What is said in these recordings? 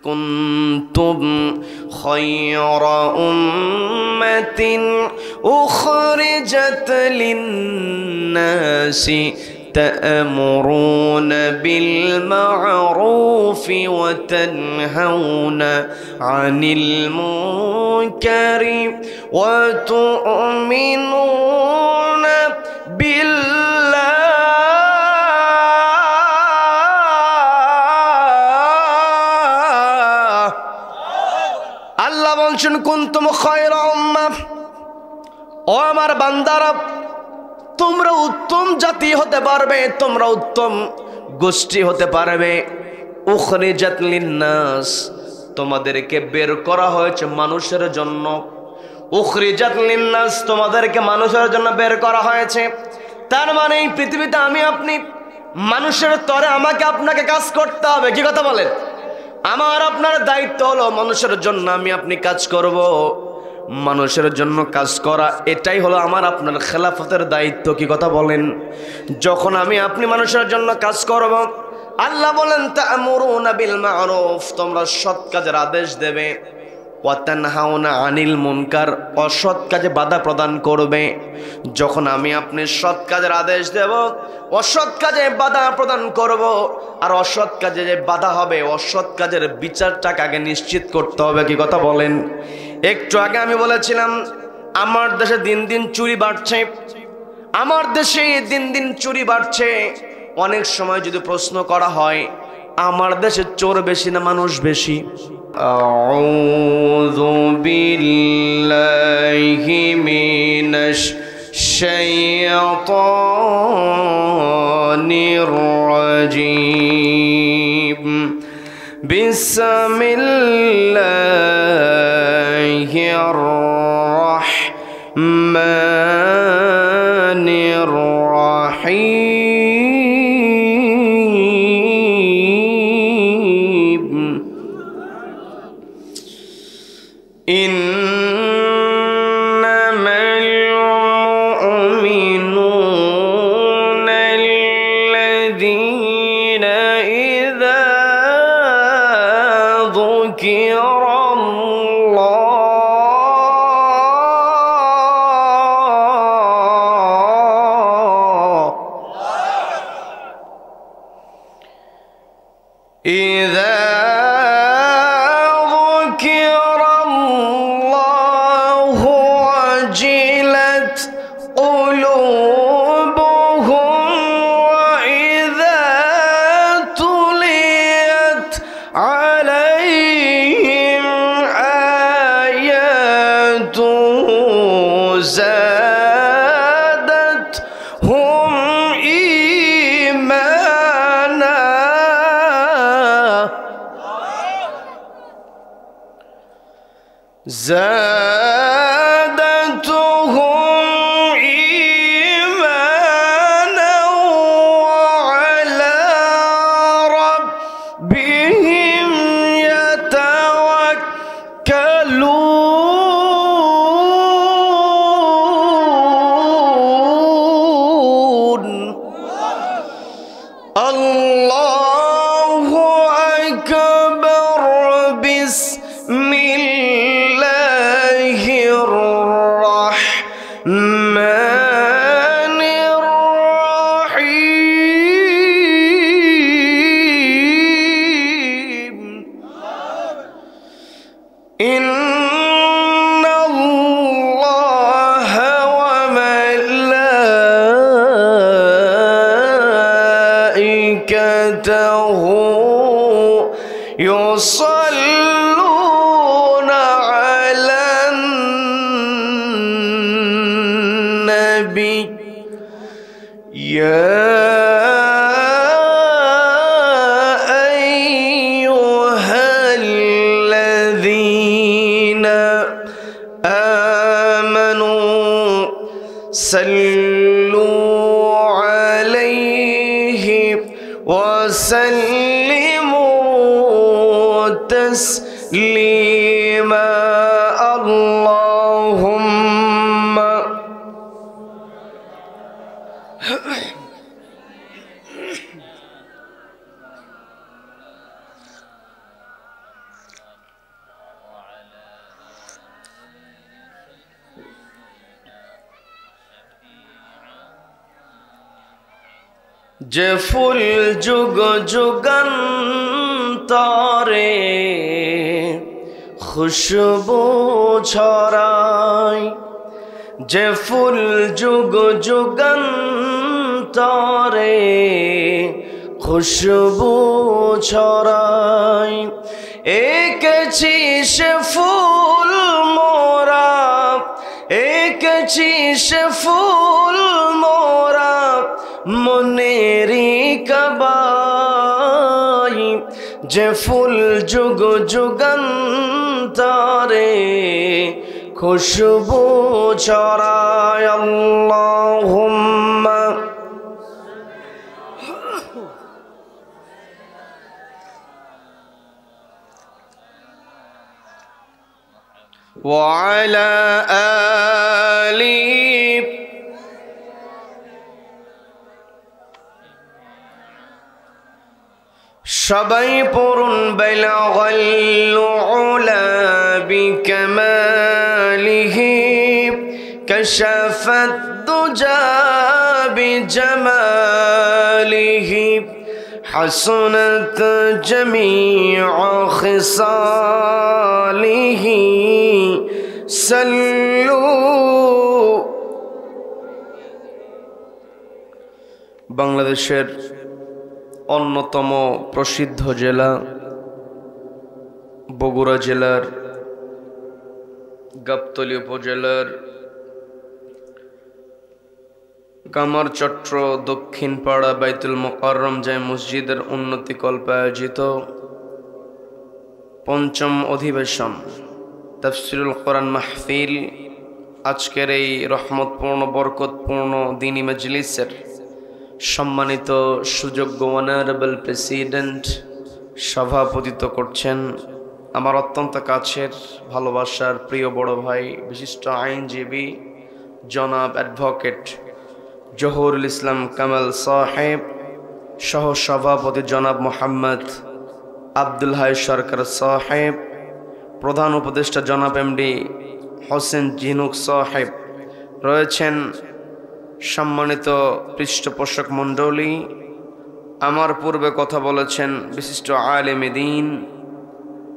كنتم خير أمة أخرجت للناس تأمرون بالمعروف وتنهون عن المنكر وتؤمنون بالله আল্লাহ বলছেন কুনতুম খায়রা উম্মাহ ও আমার বান্দারা তোমরা উত্তম জাতি হতে পারবে তোমরা উত্তম গোষ্ঠী হতে পারবে উখরিজাত লিন্নাস তোমাদেরকে বের করা হয়েছে মানুষের জন্য উখরিজাত লিন্নাস তোমাদেরকে মানুষের জন্য বের করা হয়েছে তার মানে এই পৃথিবীতে আমি আপনি মানুষের তরে আমাকে আপনাকে কাজ করতে হবে কি কথা বলেন আমার আপনার দায়িত্ব হলো মানুষের জন্য আমি আপনি কাজ করব মানুষের জন্য কাজ করা এটাই হলো আমার আপনার খেলাফতের দায়িত্ব কি কথা বলেন যখন আমি আপনি মানুষের জন্য কাজ করব আল্লাহ বলেন তা'মুরুনা বিল মা'রুফ তোমরা সৎ কাজের আদেশ দেবে ওয়া তানহাউনা আনিল মুনকার অসৎ কাজে বাধা প্রদান করবে যখন আমি আপনি সৎ কাজের আদেশ দেব অসৎ কাজে বাধা প্রদান করব আর অসৎ কাজে যে বাধা হবে অসৎ কাজের বিচারটাকে আগে নিশ্চিত করতে হবে কি কথা বলেন একটু আগে আমি বলেছিলাম আমার দেশে দিন দিন চুরি বাড়ছে আমার দেশে দিন দিন চুরি বাড়ছে অনেক সময় যদি প্রশ্ন করা হয় আমার দেশে চোর বেশি না মানুষ বেশি আউযু বিল্লাহি মিনাশ শাইতানির রাজীম বিসমিল্লাহির রাহমানির রাহিম ইন্নামাল মুমিনুনা আল্লাযীনা ইযা ذكر الله وجلت قلوبهم وإذا تليت عليهم آياته زادتهم إيمانا زادتهم إيمانا وعلى ربهم يتوكلون الله أكبر بسم الله الرحمن الرحيم إن الله وملائكته يصلون على النبي يا أيها الذين آمنوا صلوا عليه وسلموا تسليما اللهم যে ফুল যুগ যুগান্তরে খুশবু ছড়ায়, যে ফুল যুগ যুগান্তরে খুশবু ছড়ায়, এঁকেছি সে ফুল মোরা, এঁকেছি সে ফুল মোরা মনেরি কাবাই, যে ফুল যুগ যুগান্তরে খুশবু ছড়ায়। আল্লাহুম্মা ওয়া আলা আলি সবাই পড়ুন বালাগাল উলা বিকামালিহি কাশাফাত দুজা বিজামালিহি হাসনাত জামিউ খিসালিহি সাল্লু। বাংলাদেশের অন্যতম প্রসিদ্ধ জেলা বগুড়া জেলার গাবতলী উপজেলার কামারচট্র দক্ষিণপাড়া বাইতুল মোকাররম জামে মসজিদের উন্নতিকল্পে আয়োজিত পঞ্চম অধিবেশন তাফসীরুল কোরআন মাহফিল, আজকের এই রহমতপূর্ণ বরকতপূর্ণ দ্বীনি মজলিসের সম্মানিত সুযোগ্য অনারেবল প্রেসিডেন্ট সভাপতিত্ব করছেন আমার অত্যন্ত কাছের ভালোবাসার প্রিয় বড় ভাই বিশিষ্ট আইনজীবী জনাব অ্যাডভোকেট জহুরুল ইসলাম কামাল সাহেব, সহ সভাপতি জনাব মোহাম্মদ আব্দুল হাই সরকার সাহেব, প্রধান উপদেষ্টা জনাব এমডি হোসেন জিনুক সাহেব রয়েছেন, সম্মানিত পৃষ্ঠপোষক মণ্ডলী, আমার পূর্বে কথা বলেছেন বিশিষ্ট আলেমে দ্বীন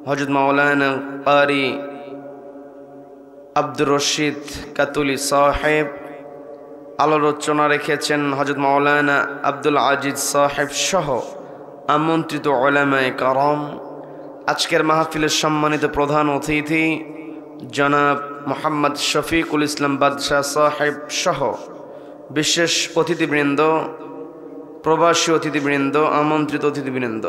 হযরত মাওলানা কারি আব্দুর রশিদ কাতুলি সাহেব, আলোচনা রেখেছেন হযরত মাওলানা আব্দুল আজিজ সাহেব সহ আমন্ত্রিত উলামায়ে কারাম। আজকের মাহফিলের সম্মানিত প্রধান অতিথি জনাব মোহাম্মদ শফিকুল ইসলাম বাদশাহ সাহেব সহ বিশেষ অতিথিবৃন্দ, প্রবাসী অতিথিবৃন্দ, আমন্ত্রিত অতিথিবৃন্দ,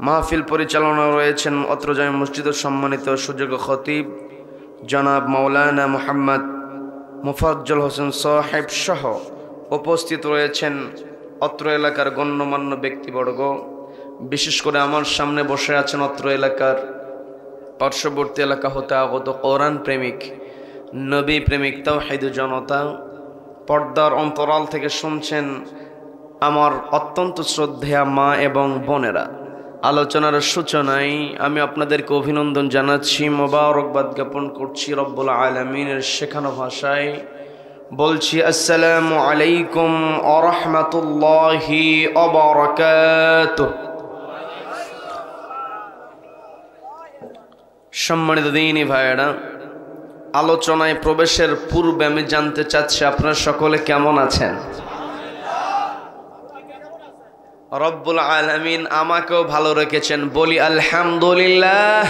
মাহফিল পরিচালনা রয়েছেন অত্র জামে মসজিদের সম্মানিত সুযোগ্য খতিব জনাব মাওলানা মোহাম্মদ মুফাজ্জল হোসেন সাহেব সহ উপস্থিত রয়েছেন অত্র এলাকার গণ্যমান্য ব্যক্তিবর্গ। বিশেষ করে আমার সামনে বসে আছেন অত্র এলাকার পার্শ্ববর্তী এলাকা হতে আগত কোরআন প্রেমিক, নবী প্রেমিক, তাওহীদী জনতা। পর্দার অন্তরাল থেকে শুনছেন আমার অত্যন্ত শ্রদ্ধেয়া মা এবং বোনেরা। আলোচনার সূচনায় আমি আপনাদেরকে অভিনন্দন জানাচ্ছি, মোবারকবাদ জ্ঞাপন করছি রব্বুল আলামিনের শেখানো ভাষায়। বলছি আসসালামু আলাইকুম ওয়া রাহমাতুল্লাহি ওয়া বারাকাতুহু। সম্মানিত দ্বীনি ভাইয়েরা, আলোচনায় প্রবেশের পূর্বে আমি জানতে চাচ্ছি আপনারা সকলে কেমন আছেন? রব্বুল আলামিন আমাকেও ভালো রেখেছেন, বলি আলহামদুলিল্লাহ।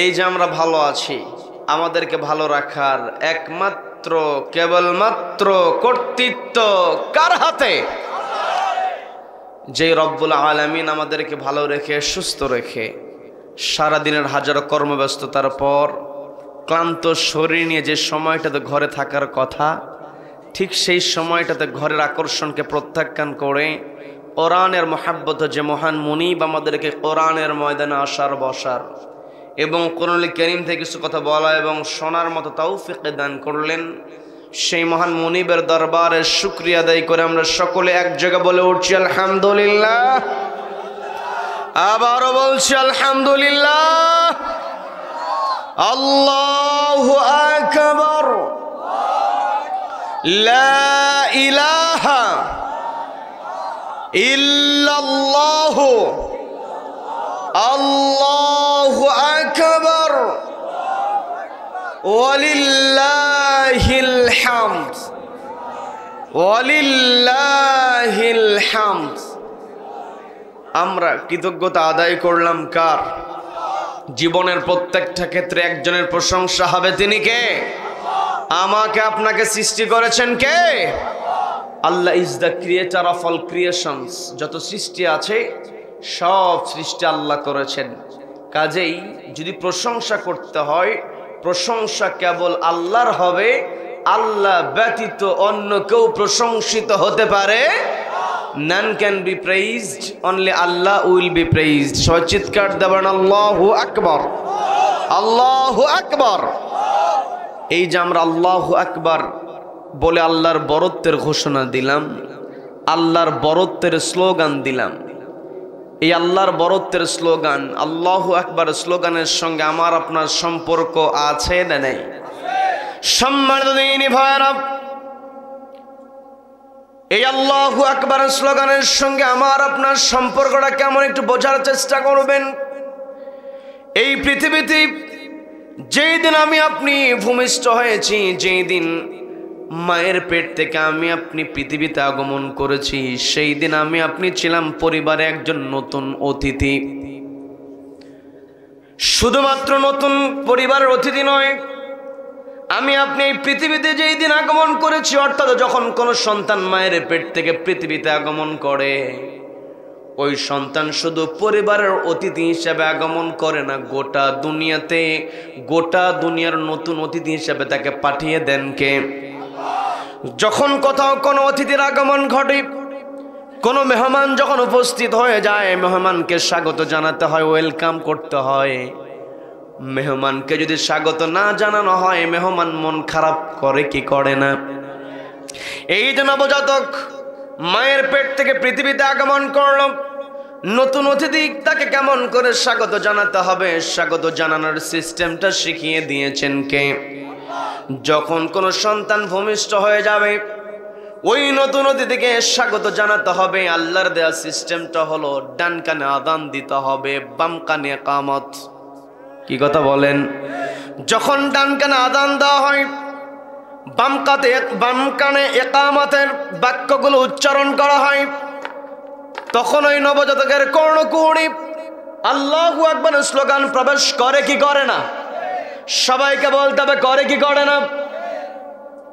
এই যে আমরা ভালো আছি, আমাদেরকে ভালো রাখার একমাত্র কেবলমাত্র কর্তৃত্ব কার হাতে? যে রব্বুল আলামিন আমাদেরকে ভালো রেখে সুস্থ রেখে সারাদিনের হাজারো কর্মব্যস্ততার পর ক্লান্ত শরীর নিয়ে যে সময়টাতে ঘরে থাকার কথা, ঠিক সেই সময়টাতে ঘরের আকর্ষণকে প্রত্যাখ্যান করে কোরআনের মহাব্বত যে মহান মুনিব আমাদেরকে কোরআনের ময়দানে আসার বসার এবং কোরআনুল কারীম থেকে কিছু কথা বলা এবং শোনার মতো তৌফিক দান করলেন, সেই মহান মুনিবের দরবারে শুকরিয়া আদায় করে আমরা সকলে এক জায়গায় বলে উঠছি আলহামদুলিল্লাহ। আবারও বলছি আলহামদুলিল্লাহ। আল্লাহু আকবার, লা ইলাহা ইল্লাল্লাহু আল্লাহু আকবার ওয়ালিল্লাহিল হামদ ওয়ালিল্লাহিল হামদ। আমরা কৃতজ্ঞতা আদায় করলাম কার? জীবনের প্রত্যেকটা ক্ষেত্রে একজনের প্রশংসা হবে, তিনি কে? আমাকে আপনাকে সৃষ্টি করেছেন কে? Allah is the creator of all creations. যত সৃষ্টি আছে সব সৃষ্টি আল্লাহ করেছেন। কাজেই যদি প্রশংসা করতে হয়, প্রশংসা কেবল আল্লাহর হবে। আল্লাহ ব্যতীত অন্য কেউ প্রশংসিত হতে পারে? None can be praised, only Allah will be praised. সবাই চিৎকার দেবেন আল্লাহু আকবার, আল্লাহু আকবার। এই যে আমরা আল্লাহু আকবার বলে আল্লাহর বরত্বের ঘোষণা দিলাম, আল্লাহর বরত্বের স্লোগান দিলাম। এই আল্লাহর বরত্বের স্লোগান, আল্লাহু আকবার স্লোগানের সঙ্গে আমার আপনার সম্পর্ক আছে না নেই? সম্মানিত দিনী ভাইরা, এই আল্লাহু আকবার স্লোগানের সঙ্গে আমার আপনার সম্পর্কটা কেমন একটু বোঝার চেষ্টা করবেন। এই পৃথিবীতে যেই দিন আমি আপনি ভূমিষ্ঠ হয়েছি, যেই দিন মায়ের পেট থেকে আমি আপনি পৃথিবীতে আগমন করেছি, সেই দিন আমি আপনি ছিলাম পরিবারে একজন নতুন অতিথি। শুধুমাত্র নতুন পরিবারের অতিথি নয়, আমি আপনি এই পৃথিবীতে যেই দিন আগমন করেছি, অর্থাৎ যখন কোনো সন্তান মায়ের পেট থেকে পৃথিবীতে আগমন করে, ওই সন্তান শুধু পরিবারের অতিথি হিসেবে আগমন করে না, গোটা দুনিয়াতে, গোটা দুনিয়ার নতুন অতিথি হিসেবে তাকে পাঠিয়ে দেন কে? যখন কোথাও কোনো অতিথির আগমন ঘটে, কোনো মেহমান যখন উপস্থিত হয়ে যায়, মেহমানকে স্বাগত জানাতে হয়, ওয়েলকাম করতে হয়। মেহমানকে যদি স্বাগত না জানানো হয়, মেহমান মন খারাপ করে কি করে না? এই যে নবজাতক মায়ের পেট থেকে পৃথিবীতে আগমন করল, নতুন অতিথি তাকে কেমন করে স্বাগত জানাতে হবে, স্বাগত জানানোর সিস্টেমটা শিখিয়ে দিয়েছেন কে? যখন কোনো সন্তান ভূমিষ্ঠ হয়ে যাবে, ওই নতুন অতিথিকে স্বাগত জানাতে হবে। আল্লাহর দেওয়া সিস্টেমটা হলো ডান কানে আযান দিতে হবে, বাম কানে ইকামত। কি কথা বলেন? যখন ডান কানে আযান দেওয়া হয়, বাম কানে ইকামতের বাক্যগুলো উচ্চারণ করা হয়, তখন ওই নবজাতকের কর্ণকুহরে আল্লাহু আকবার স্লোগান প্রবেশ করে কি করে না? সবাইকে বলতে হবে করে কি করে না?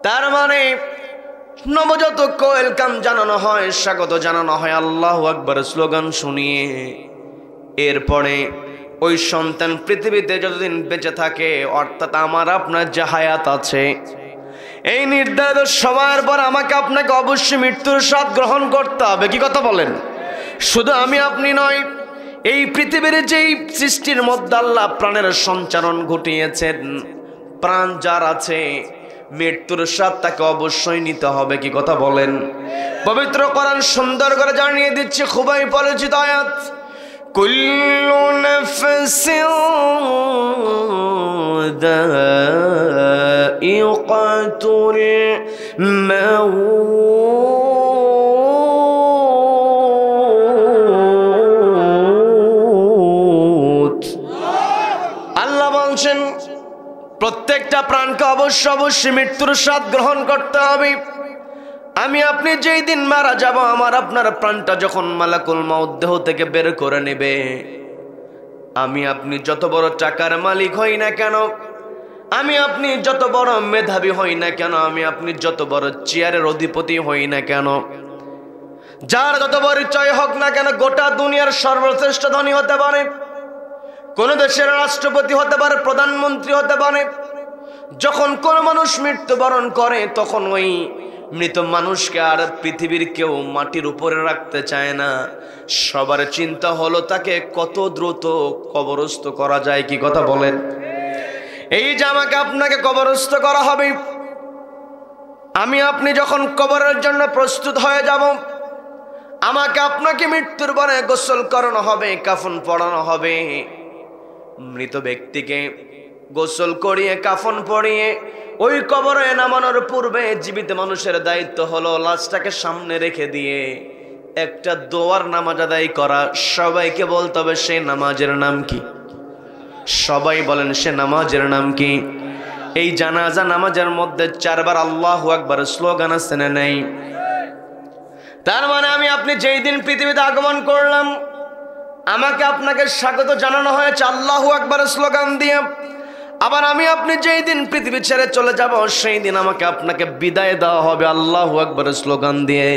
তার মানে নবজাতককে ওয়েলকাম জানানো হয়, স্বাগত জানানো হয় আল্লাহু আকবার স্লোগান শুনিয়ে। এরপরে ওই সন্তান পৃথিবীতে যতদিন বেঁচে থাকে, অর্থাৎ আমার আপনার যে হায়াত আছে, এই নির্ধারিত সময়ের পর আমাকে আপনাকে অবশ্যই মৃত্যুর স্বাদ গ্রহণ করতে হবে। কি কথা বলেন? শুধু আমি আপনি নয়, এই পৃথিবীর যেই সৃষ্টির মধ্যে আল্লাহ প্রাণের সঞ্চারণ ঘটিয়েছেন, প্রাণ যার আছে, মৃত্যুর স্বাদ তাকে অবশ্যই নিতে হবে। কি কথা বলেন? পবিত্র কোরআন সুন্দর করে জানিয়ে দিচ্ছে, খুবই পরিচিত আয়াত, কুল্লু নাফসিন যায়িকাতুল মাউত। আল্লাহ বলছেন প্রত্যেকটা প্রাণকে অবশ্যই মৃত্যুর স্বাদ গ্রহণ করতে হবে। আমি আপনি যেই দিন মারা যাব, আমার আপনার প্রাণটা যখন মালাকুল মাউত দেহ থেকে বের করে নেবে, আমি আপনি যত বড় টাকার মালিক হই না কেন, আমি আপনি যত বড় মেধাবী হই না কেন, আমি আপনি যত বড় চেয়ারের অধিপতি হই না কেন, যার যত পরিচয় হোক না কেন, গোটা দুনিয়ার সর্বশ্রেষ্ঠ ধনী হতে পারে, কোন দেশের রাষ্ট্রপতি হতে পারে, প্রধানমন্ত্রী হতে পারে, যখন কোন মানুষ মৃত্যুবরণ করে, তখন ওই মৃত মানুষকে আর পৃথিবীর কেউ মাটির উপরে রাখতে চায় না। সবার চিন্তা হলো তাকে কত দ্রুত কবরস্থ করা যায়। কি কথা বলেন? এই যে আমাকে আপনাকে কবরস্থ করা হবে, আমি আপনি যখন কবরের জন্য প্রস্তুত হয়ে যাব, আমাকে আপনাকে মৃত্যুর পরে গোসল করানো হবে, কাফন পরানো হবে। মৃত ব্যক্তিকে গোসল করিয়ে কাফন পরিয়ে ওই কবরে নামানোর পূর্বে জীবিত মানুষের দায়িত্ব হলো লাশটাকে সামনে রেখে দিয়ে একটা দোয়ার নামাজ আদায় করা, সবাইকে বলতে হবে সেই নামাজের নাম কি? সবাই বলেন সে নামাজের নাম কি? এই জানাজা নামাজের মধ্যে 4 বার আল্লাহু আকবার স্লোগান আছে না নাই? তার মানে আমি আপনি যেই দিন পৃথিবীতে আগমন করলাম, আমাকে আপনাকে স্বাগত জানানো হয়েছে আল্লাহু আকবার স্লোগান দিয়ে। আবার আমি আপনি যেই দিন পৃথিবী ছেড়ে চলে যাব, সেই দিন আমাকে আপনাকে বিদায় দেওয়া হবে আল্লাহু আকবার স্লোগান দিয়ে।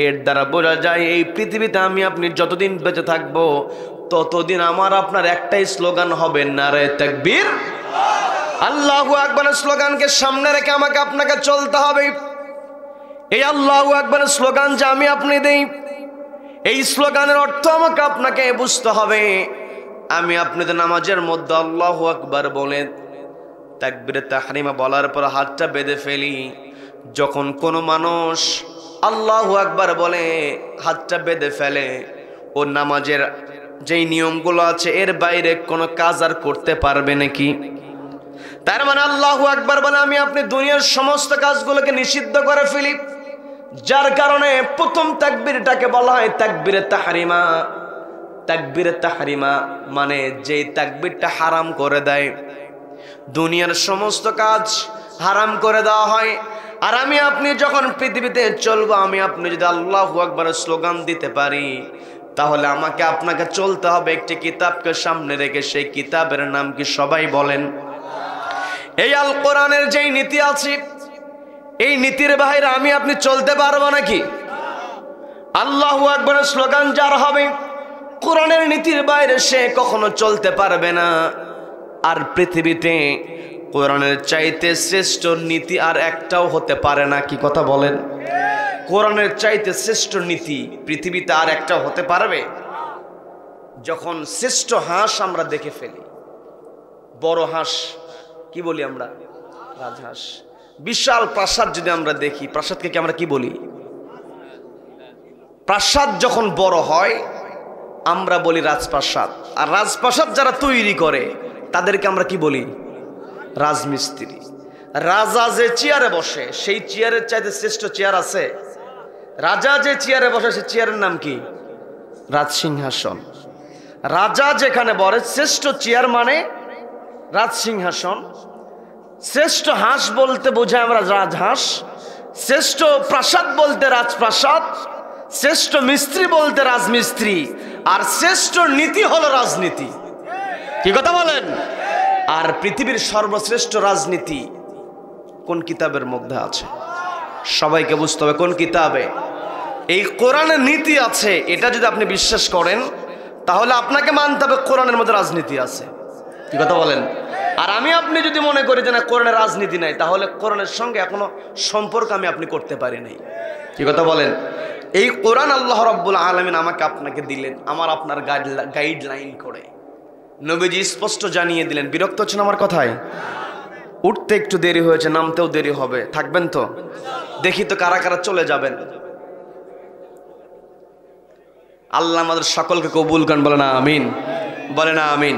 এর দ্বারা বোঝা যায় এই পৃথিবীতে আমি আপনি যতদিন বেঁচে থাকবো ততদিন আমার আপনার একটাই স্লোগান হবে, নারে তাকবীর, আল্লাহু আকবার স্লোগানকে সামনে রেখে আমাকে আপনাকে চলতে হবে। এই আল্লাহু আকবার স্লোগান যে আমি আপনি দেই, এই স্লোগানের অর্থ আমাকে আপনাকে বুঝতে হবে। আমি আপনাদের নামাজের মধ্যে আল্লাহু আকবার বলে তাকবীরে তাহরিমা বলার পর হাতটা বেঁধে ফেলি। যখন কোনো মানুষ আল্লাহু আকবার বলে হাতটা বেঁধে ফেলে, ও নামাজের যেই নিয়মগুলো আছে এর বাইরে কোনো কাজ আর করতে পারবে নাকি? তার মানে আল্লাহু আকবার বলে আমি আপনি দুনিয়ার সমস্ত কাজগুলোকে নিষিদ্ধ করে ফেলি, যার কারণে প্রথম তাকবীরটাকে বলা হয় তাকবীরে তাহরিমা। তাকবীরে তাহরিমা মানে যেই তাকবীরটা হারাম করে দেয়, দুনিয়ার সমস্ত কাজ হারাম করে দেওয়া হয়। আর আমি আপনি যখন পৃথিবীতে চলবো, আমি আপনি যদি আল্লাহু আকবার স্লোগান দিতে পারি, তাহলে আমাকে আপনাকে চলতে হবে একটি কিতাবকে সামনে রেখে। সেই কিতাবের নাম কি? সবাই বলেন। এই আল কোরআনের যেই নীতি আছে, এই নীতির বাইরে আমি আপনি চলতে পারবো নাকি? আল্লাহু আকবার স্লোগান যার হবে, কোরআনের নীতির বাইরে সে কখনো চলতে পারবে না। আর পৃথিবীতে কোরআনের চাইতে শ্রেষ্ঠ নীতি আর একটাও হতে পারে না। কি কথা বলেন? কোরআনের চাইতে শ্রেষ্ঠ নীতি পৃথিবীতে আর একটাও হতে পারবে? যখন শ্রেষ্ঠ হাঁস আমরা দেখে ফেলি, বড় হাঁস, কি বলি আমরা? রাজহাঁস। বিশাল প্রাসাদ যদি আমরা দেখি, প্রাসাদকে কি আমরা কি বলি? প্রাসাদ যখন বড় হয় আমরা বলি রাজপ্রাসাদ। আর রাজপ্রাসাদ যারা তৈরি করে তাদেরকে আমরা কি বলি? রাজমিস্ত্রি। রাজা যে চেয়ারে বসে, সেই চেয়ারের চাইতে শ্রেষ্ঠ চেয়ার আছে? রাজা যে চেয়ারে বসে সেই চেয়ারের নাম কি? রাজসিংহাসন। রাজা যেখানে বসে শ্রেষ্ঠ চেয়ার মানে রাজসিংহাসন। শ্রেষ্ঠ হাঁস বলতে বোঝায় আমরা রাজহাঁস, শ্রেষ্ঠ প্রাসাদ বলতে রাজপ্রাসাদ, শ্রেষ্ঠ মিস্ত্রি বলতে রাজমিস্ত্রি, আর শ্রেষ্ঠ নীতি হলো রাজনীতি। কি কথা বলেন? আর পৃথিবীর সর্বশ্রেষ্ঠ রাজনীতি কোন কিতাবের মধ্যে আছে? সবাইকে বুঝতে হবে কোন কিতাবে। এই কোরআনের নীতি আছে, এটা যদি আপনি বিশ্বাস করেন তাহলে আপনাকে মানতে হবে কোরআনের মধ্যে রাজনীতি আছে। কি কথা বলেন? আর আমি আপনি যদি মনে করি যে না কোরআনের রাজনীতি নাই, তাহলে কোরআনের সঙ্গে এখনো সম্পর্ক আমি আপনি করতে পারি নাই। কি কথা বলেন? এই কোরআন আল্লাহ রাব্বুল আলামিন আমাকে আপনাকে দিলেন আমার আপনার গাইডলাইন করে। নবীজি স্পষ্ট জানিয়ে দিলেন। বিরক্ত হচ্ছেন আমার কথায়? উঠতে একটু দেরি হয়েছে, নামতেও দেরি হবে, থাকবেন তো? দেখি তো কারা কারা চলে যাবেন। আল্লাহ আমাদের সকলকে কবুল করেন, বলে না আমিন, বলে না আমিন।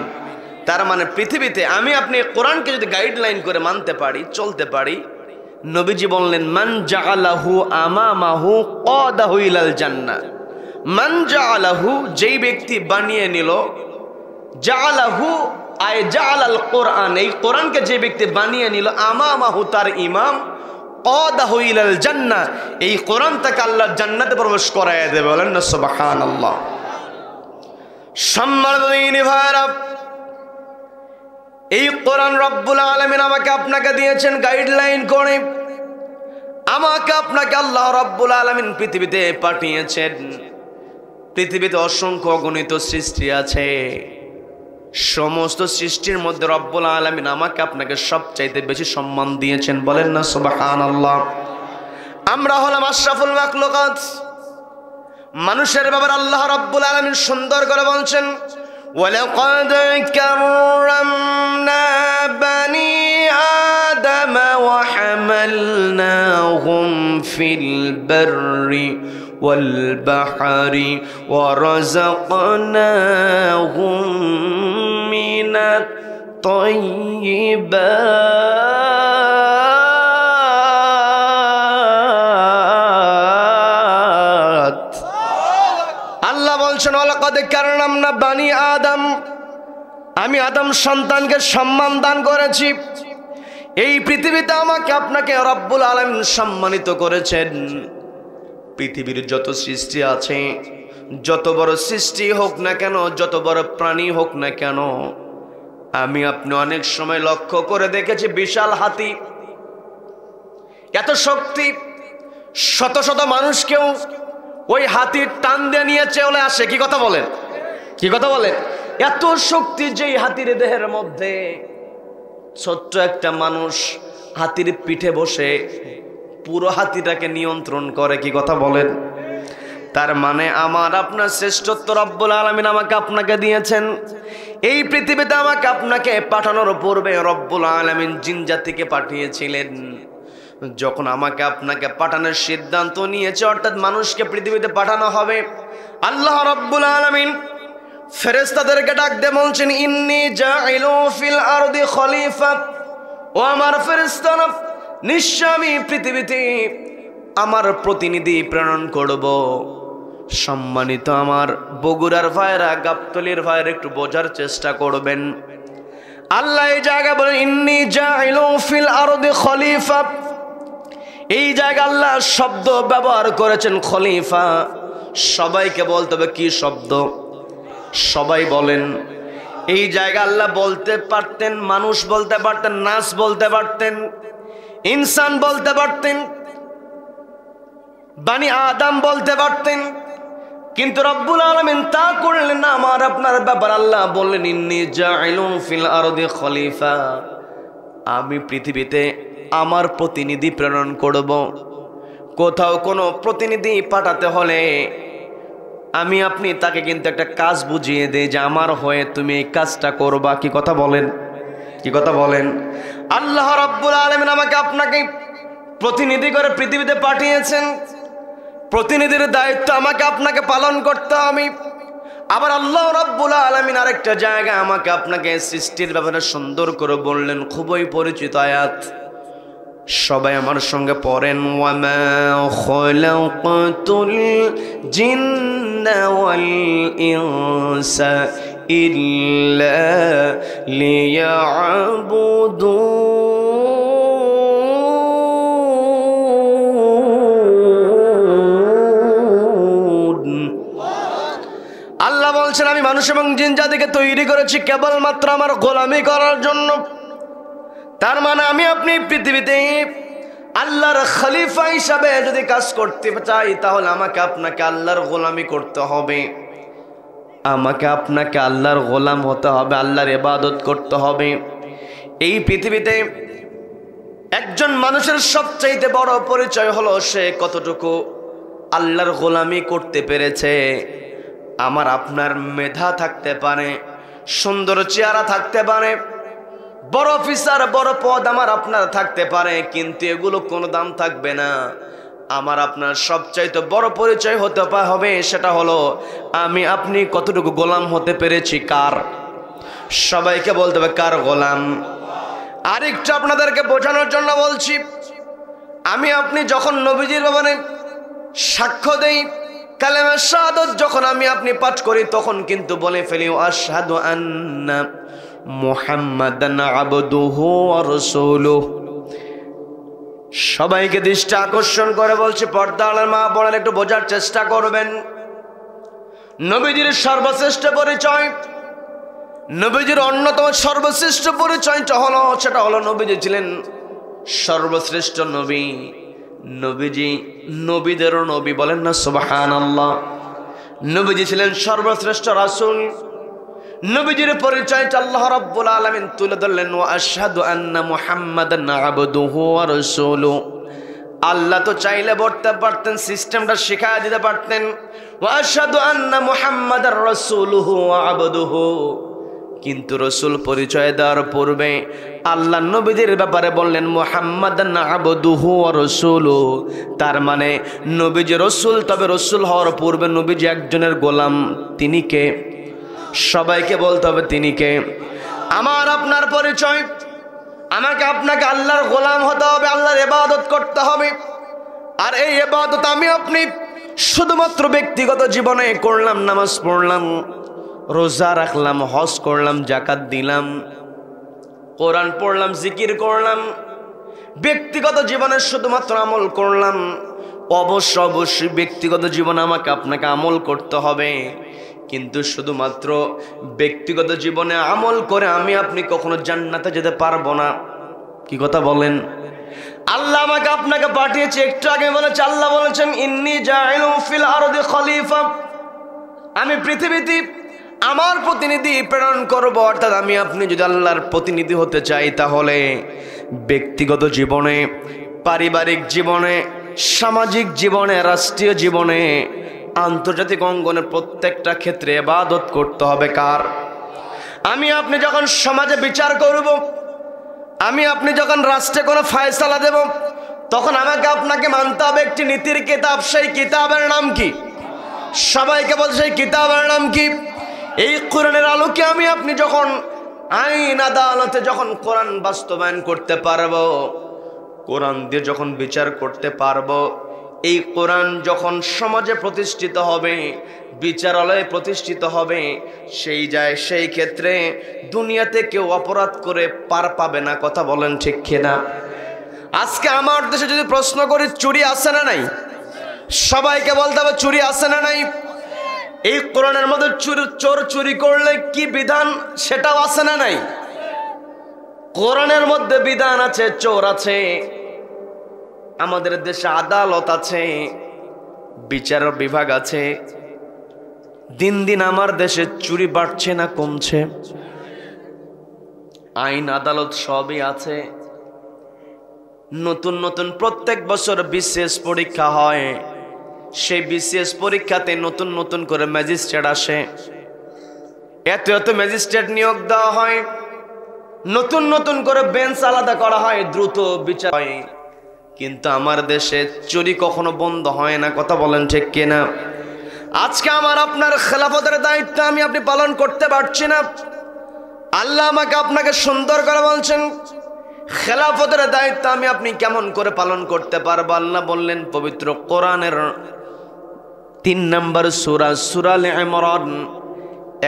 তার মানে পৃথিবীতে আমি আপনি কোরআনকে যদি গাইডলাইন করে মানতে পারি, চলতে পারি, নবীজি বললেন মান জাআলাহু আমামাহু ক্বাদাহু ইলাল জান্নাহ। মান জাআলাহু, যেই ব্যক্তি বানিয়ে নিল, জাআলাহু আয় জাআলাল কোরআন, এই কোরআনকে যে ব্যক্তি বানিয়ে নিল, আমামাহু তার ইমাম, ক্বাদাহু ইলাল জান্নাহ, এই কোরআন তাকে আল্লাহ জান্নাতে প্রবেশ করায় দেবে। বলেন না সুবহানাল্লাহ। সম্মানিত দিনী ভাইরা, এই কোরআন রব্বুল আলামিন আমাকে আপনাকে দিয়েছেন গাইডলাইন করে। আমাকে আপনাকে আল্লাহ রব্বুল আলামিন পৃথিবীতে পাঠিয়েছেন। পৃথিবীতে অসংখ্য অগণিত সৃষ্টি আছে, সমস্ত সৃষ্টির মধ্যে রব্বুল আলামিন আমাকে আপনাকে সবচাইতে বেশি সম্মান দিয়েছেন। বলেন না সুবহানাল্লাহ। আমরা হলাম আশরাফুল মাখলুকাত। মানুষের ব্যাপারে আল্লাহ রব্বুল আলামিন সুন্দর করে বলছেন ওয়ালাকাদ কাররামনা বানি আদম ওয়া হামালনাহুম ফিল বাররি ওয়াল বাহরি ওয়া রাযাকনাহুম মিনাত তাইয়্যিবাত। আদম, আমি আদম সন্তানকে সম্মান দান করেছি। এই পৃথিবীতে আমাকে আপনাকে রব্বুল আলামিন সম্মানিত করেছেন। পৃথিবীর যত সৃষ্টি আছে, যত বড় সৃষ্টি হোক না কেন, যত বড় প্রাণী হোক না কেন, আমি আপনি অনেক সময় লক্ষ্য করে দেখেছি বিশাল হাতি, এত শক্তি, শত শত মানুষকেও ওই হাতির টান দিয়ে নিয়ে চলে আসে। কি কথা বলেন, কি কথা বলেন? এত শক্তি যেই হাতির দেহের মধ্যে, ছোট্ট একটা মানুষ হাতির পিঠে বসে পুরো হাতিটাকে নিয়ন্ত্রণ করে। কি কথা বলেন? তার মানে আমার আপনার শ্রেষ্ঠত্ব রব্বুল আলামিন আমাকে আপনাকে দিয়েছেন। এই পৃথিবীতে আমাকে আপনাকে পাঠানোর পূর্বে রব্বুল আলামিন জিন জাতিকে পাঠিয়েছিলেন। যখন আমাকে আপনাকে পাঠানোর সিদ্ধান্ত নিয়েছে, অর্থাৎ মানুষকে পৃথিবীতে পাঠানো হবে, আল্লাহ রব্বুল আলামিন ফেরেশতাদেরকে ডাক দিয়ে বলছেন, ইন্নী জাইলু ফিল আরদি খলিফা। ও আমার ফেরেশতারা, নিশ্চয় আমি পৃথিবীতে আমার প্রতিনিধি প্রেরণ করব। সম্মানিত আমার বগুড়ার ভাইরা, গাবতলীর ভাইরা একটু বোঝার চেষ্টা করবেন। আল্লাহ এই জায়গায় বলেন ইন্নী জাইলু ফিল আরদি খলিফা। এই জায়গায় আল্লাহ শব্দ ব্যবহার করেছেন খলিফা। সবাইকে বলতে হবে কি শব্দ? সবাই বলেন। এই জায়গায় আল্লাহ বলতে পারতেন মানুষ বলতে পারতেন, নাস বলতে পারতেন, ইনসান বলতে পারতেন, বানি আদম বলতে পারতেন, কিন্তু রব্বুল আলামিন তা করলেন না। আমার আপনার ব্যাপার আল্লাহ বললেন ইন্নী জাইলুন ফিল আরদি খলিফা। আমি পৃথিবীতে আমার প্রতিনিধি প্রেরণ করব। কোথাও কোনো প্রতিনিধি পাঠাতে হলে আমি আপনি তাকে কিন্তু একটা কাজ বুঝিয়ে দেই যে আমার হয়ে তুমি এই কাজটা করবা। কি কথা বলেন, কি কথা বলেন? আল্লাহ রাব্বুল আলামিন আমাকে আপনাকে প্রতিনিধি করে পৃথিবীতে পাঠিয়েছেন। প্রতিনিধির দায়িত্ব আমাকে আপনাকে পালন করতে হবে। আবার আল্লাহ রাব্বুল আলামিন আরেকটা জায়গায় আমাকে আপনাকে সৃষ্টির ব্যাপারে সুন্দর করে বললেন, খুবই পরিচিত আয়াত, সবাই আমার সঙ্গে পড়েন, ওয়ামা খালাকাতুল জিন্না ওয়াল ইনসা ইল্লা লিয়াবুদুন। আল্লাহ বলছেন আমি মানুষ এবং জিন জাতিকে তৈরি করেছি কেবলমাত্র আমার গোলামি করার জন্য। তার মানে আমি আপনি পৃথিবীতে আল্লাহর খলিফা হিসাবে যদি কাজ করতে চাই, তাহলে আমাকে আপনাকে আল্লাহর গোলামি করতে হবে। আমাকে আপনাকে আল্লাহর গোলাম হতে হবে, আল্লাহর ইবাদত করতে হবে। এই পৃথিবীতে একজন মানুষের সবচাইতে বড় পরিচয় হলো সে কতটুকু আল্লাহর গোলামি করতে পেরেছে। আমার আপনার মেধা থাকতে পারে, সুন্দর চেহারা থাকতে পারে, বড় অফিসার বড় পদ আমার আপনার থাকতে পারে, কিন্তু এগুলো কোনো দাম থাকবে না। আমার আপনার সবচাইতে বড় পরিচয় হতে হবে, সেটা হলো আমি আপনি কতটুকু গোলাম হতে পেরেছি। কার? সবাইকে বলতে হবে কার গোলাম। আরেকটু আপনাদেরকে বোঝানোর জন্য বলছি, আমি আপনি যখন নবীজির ব্যাপারে সাক্ষ্য দেই, কালেমা শাহাদাত যখন আমি আপনি পাঠ করি, তখন কিন্তু বলে ফেলি আশহাদু আন্না মুহাম্মাদান আবদুহু ওয়া রাসূলুহু। সবাইকে দৃষ্টি আকর্ষণ করে বলছি, পর্দাওয়ালার মা বোনেরা একটু বোঝার চেষ্টা করবেন। নবীজির সর্বশ্রেষ্ঠ পরিচয়, নবীজির অন্যতম সর্বশ্রেষ্ঠ পরিচয়টা হলো, সেটা হলো নবীজি ছিলেন সর্বশ্রেষ্ঠ নবী। নবীজি নবীদেরও নবী, বলেন না সুবহানাল্লাহ। নবীজি ছিলেন সর্বশ্রেষ্ঠ রাসূল। নবীজির পরিচয়টা আল্লাহ রাব্বুল আলামিন তুলে ধরলেন, ওয়া আশহাদু আন্না মুহাম্মাদান আবদুহু ওয়া রাসূলুহু। আল্লাহ তো চাইলে বলতে পারতেন, সিস্টেমটা শিখায় দিতে পারতেন, ওয়া আশহাদু আন্না মুহাম্মাদার রাসূলুহু ওয়া আবদুহু। কিন্তু রাসূল পরিচয় দেওয়ার পূর্বে আল্লাহ নবীদের ব্যাপারে বললেন মুহাম্মাদান আবদুহু ওয়া রাসূলুহু। তার মানে নবীজি রাসূল, তবে রাসূল হওয়ার পূর্বে নবীজি একজনের গোলাম। তিনি কে? সবাইকে বলতে হবে তিনি কে। আমার আপনার পরিচয়, আমাকে আপনাকে আল্লাহর গোলাম হতে হবে, আল্লাহর ইবাদত করতে হবে। আর এই ইবাদত আমি আপনি শুধুমাত্র ব্যক্তিগত জীবনে করলাম, নামাজ পড়লাম, রোজা রাখলাম, হজ করলাম, জাকাত দিলাম, কোরআন পড়লাম, জিকির করলাম, ব্যক্তিগত জীবনে শুধুমাত্র আমল করলাম। অবশ্যই ব্যক্তিগত জীবনে আমাকে আপনাকে আমল করতে হবে, কিন্তু শুধুমাত্র ব্যক্তিগত জীবনে আমল করে আমি আপনি কখনো জান্নাতে যেতে পারবো না। কি কথা বলেন? আল্লাহ আমাকে আপনাকে পাঠিয়েছে, একটু আগে বলেছে, আল্লাহ বলেছেন ইন্নী জাইলু ফিল আরদি খলিফা, আমি পৃথিবীতে আমার প্রতিনিধি প্রেরণ করব। অর্থাৎ আমি আপনি যদি আল্লাহর প্রতিনিধি হতে চাই, তাহলে ব্যক্তিগত জীবনে, পারিবারিক জীবনে, সামাজিক জীবনে, রাষ্ট্রীয় জীবনে, আন্তর্জাতিক অঙ্গনে প্রত্যেকটা ক্ষেত্রে ইবাদত করতে হবে কার? আমি আপনি যখন সমাজে বিচার করব, আমি আপনি যখন রাষ্ট্রে কোনো ফয়সালা দেব, তখন আমাকে আপনাকে মানতে হবে একটি নীতির কিতাব। সেই কিতাবের নাম কি? সবাইকে বলছে সেই কিতাবের নাম কি? এই কোরআনের আলোকে আমি আপনি যখন আইন আদালতে যখন কোরআন বাস্তবায়ন করতে পারবো, কোরআন দিয়ে যখন বিচার করতে পারবো, এই কোরআন যখন সমাজে প্রতিষ্ঠিত হবে, বিচারালয়ে প্রতিষ্ঠিত হবে, সেই ক্ষেত্রে দুনিয়াতে কেউ অপরাধ করে পার পাবে না। কথা বলেন ঠিক কিনা? আজকে আমার দেশে যদি প্রশ্ন করি, চুরি আছে না নাই? সবাইকে বলতে হবে চুরি আছে না নাই? এই কোরআনের মধ্যে চোর চুরি করলে কি বিধান, সেটাও আছে না নাই? কোরআনের মধ্যে বিধান আছে, চোর আছে, আমাদের দেশে আদালত আছে, বিচার বিভাগ আছে। দিন দিন আমার দেশে চুরি বাড়ছে না কমছে? আইন আদালত সবই আছে। নতুন নতুন প্রত্যেক বছর বিশেষ পরীক্ষা হয়, সেই বিশেষ পরীক্ষাতে নতুন নতুন করে ম্যাজিস্ট্রেট আসে, এত এত ম্যাজিস্ট্রেট নিয়োগ দেওয়া হয়, নতুন নতুন করে বেঞ্চ আলাদা করা হয়, দ্রুত বিচার হয়। কিন্তু আমার দেশে চুরি কখনো বন্ধ হয় না। কথা বলেন ঠিক কিনা? আজকে আমার আপনার খেলাফতের দায়িত্ব আমি আপনি পালন করতে পারছি না। আল্লাহ আমাকে আপনাকে সুন্দর করে বলছেন, খেলাফতের দায়িত্ব আমি আপনি কেমন করে পালন করতে পারবো। আল্লাহ বললেন পবিত্র কোরআনের 3 নম্বর সূরা, সূরা আলে ইমরান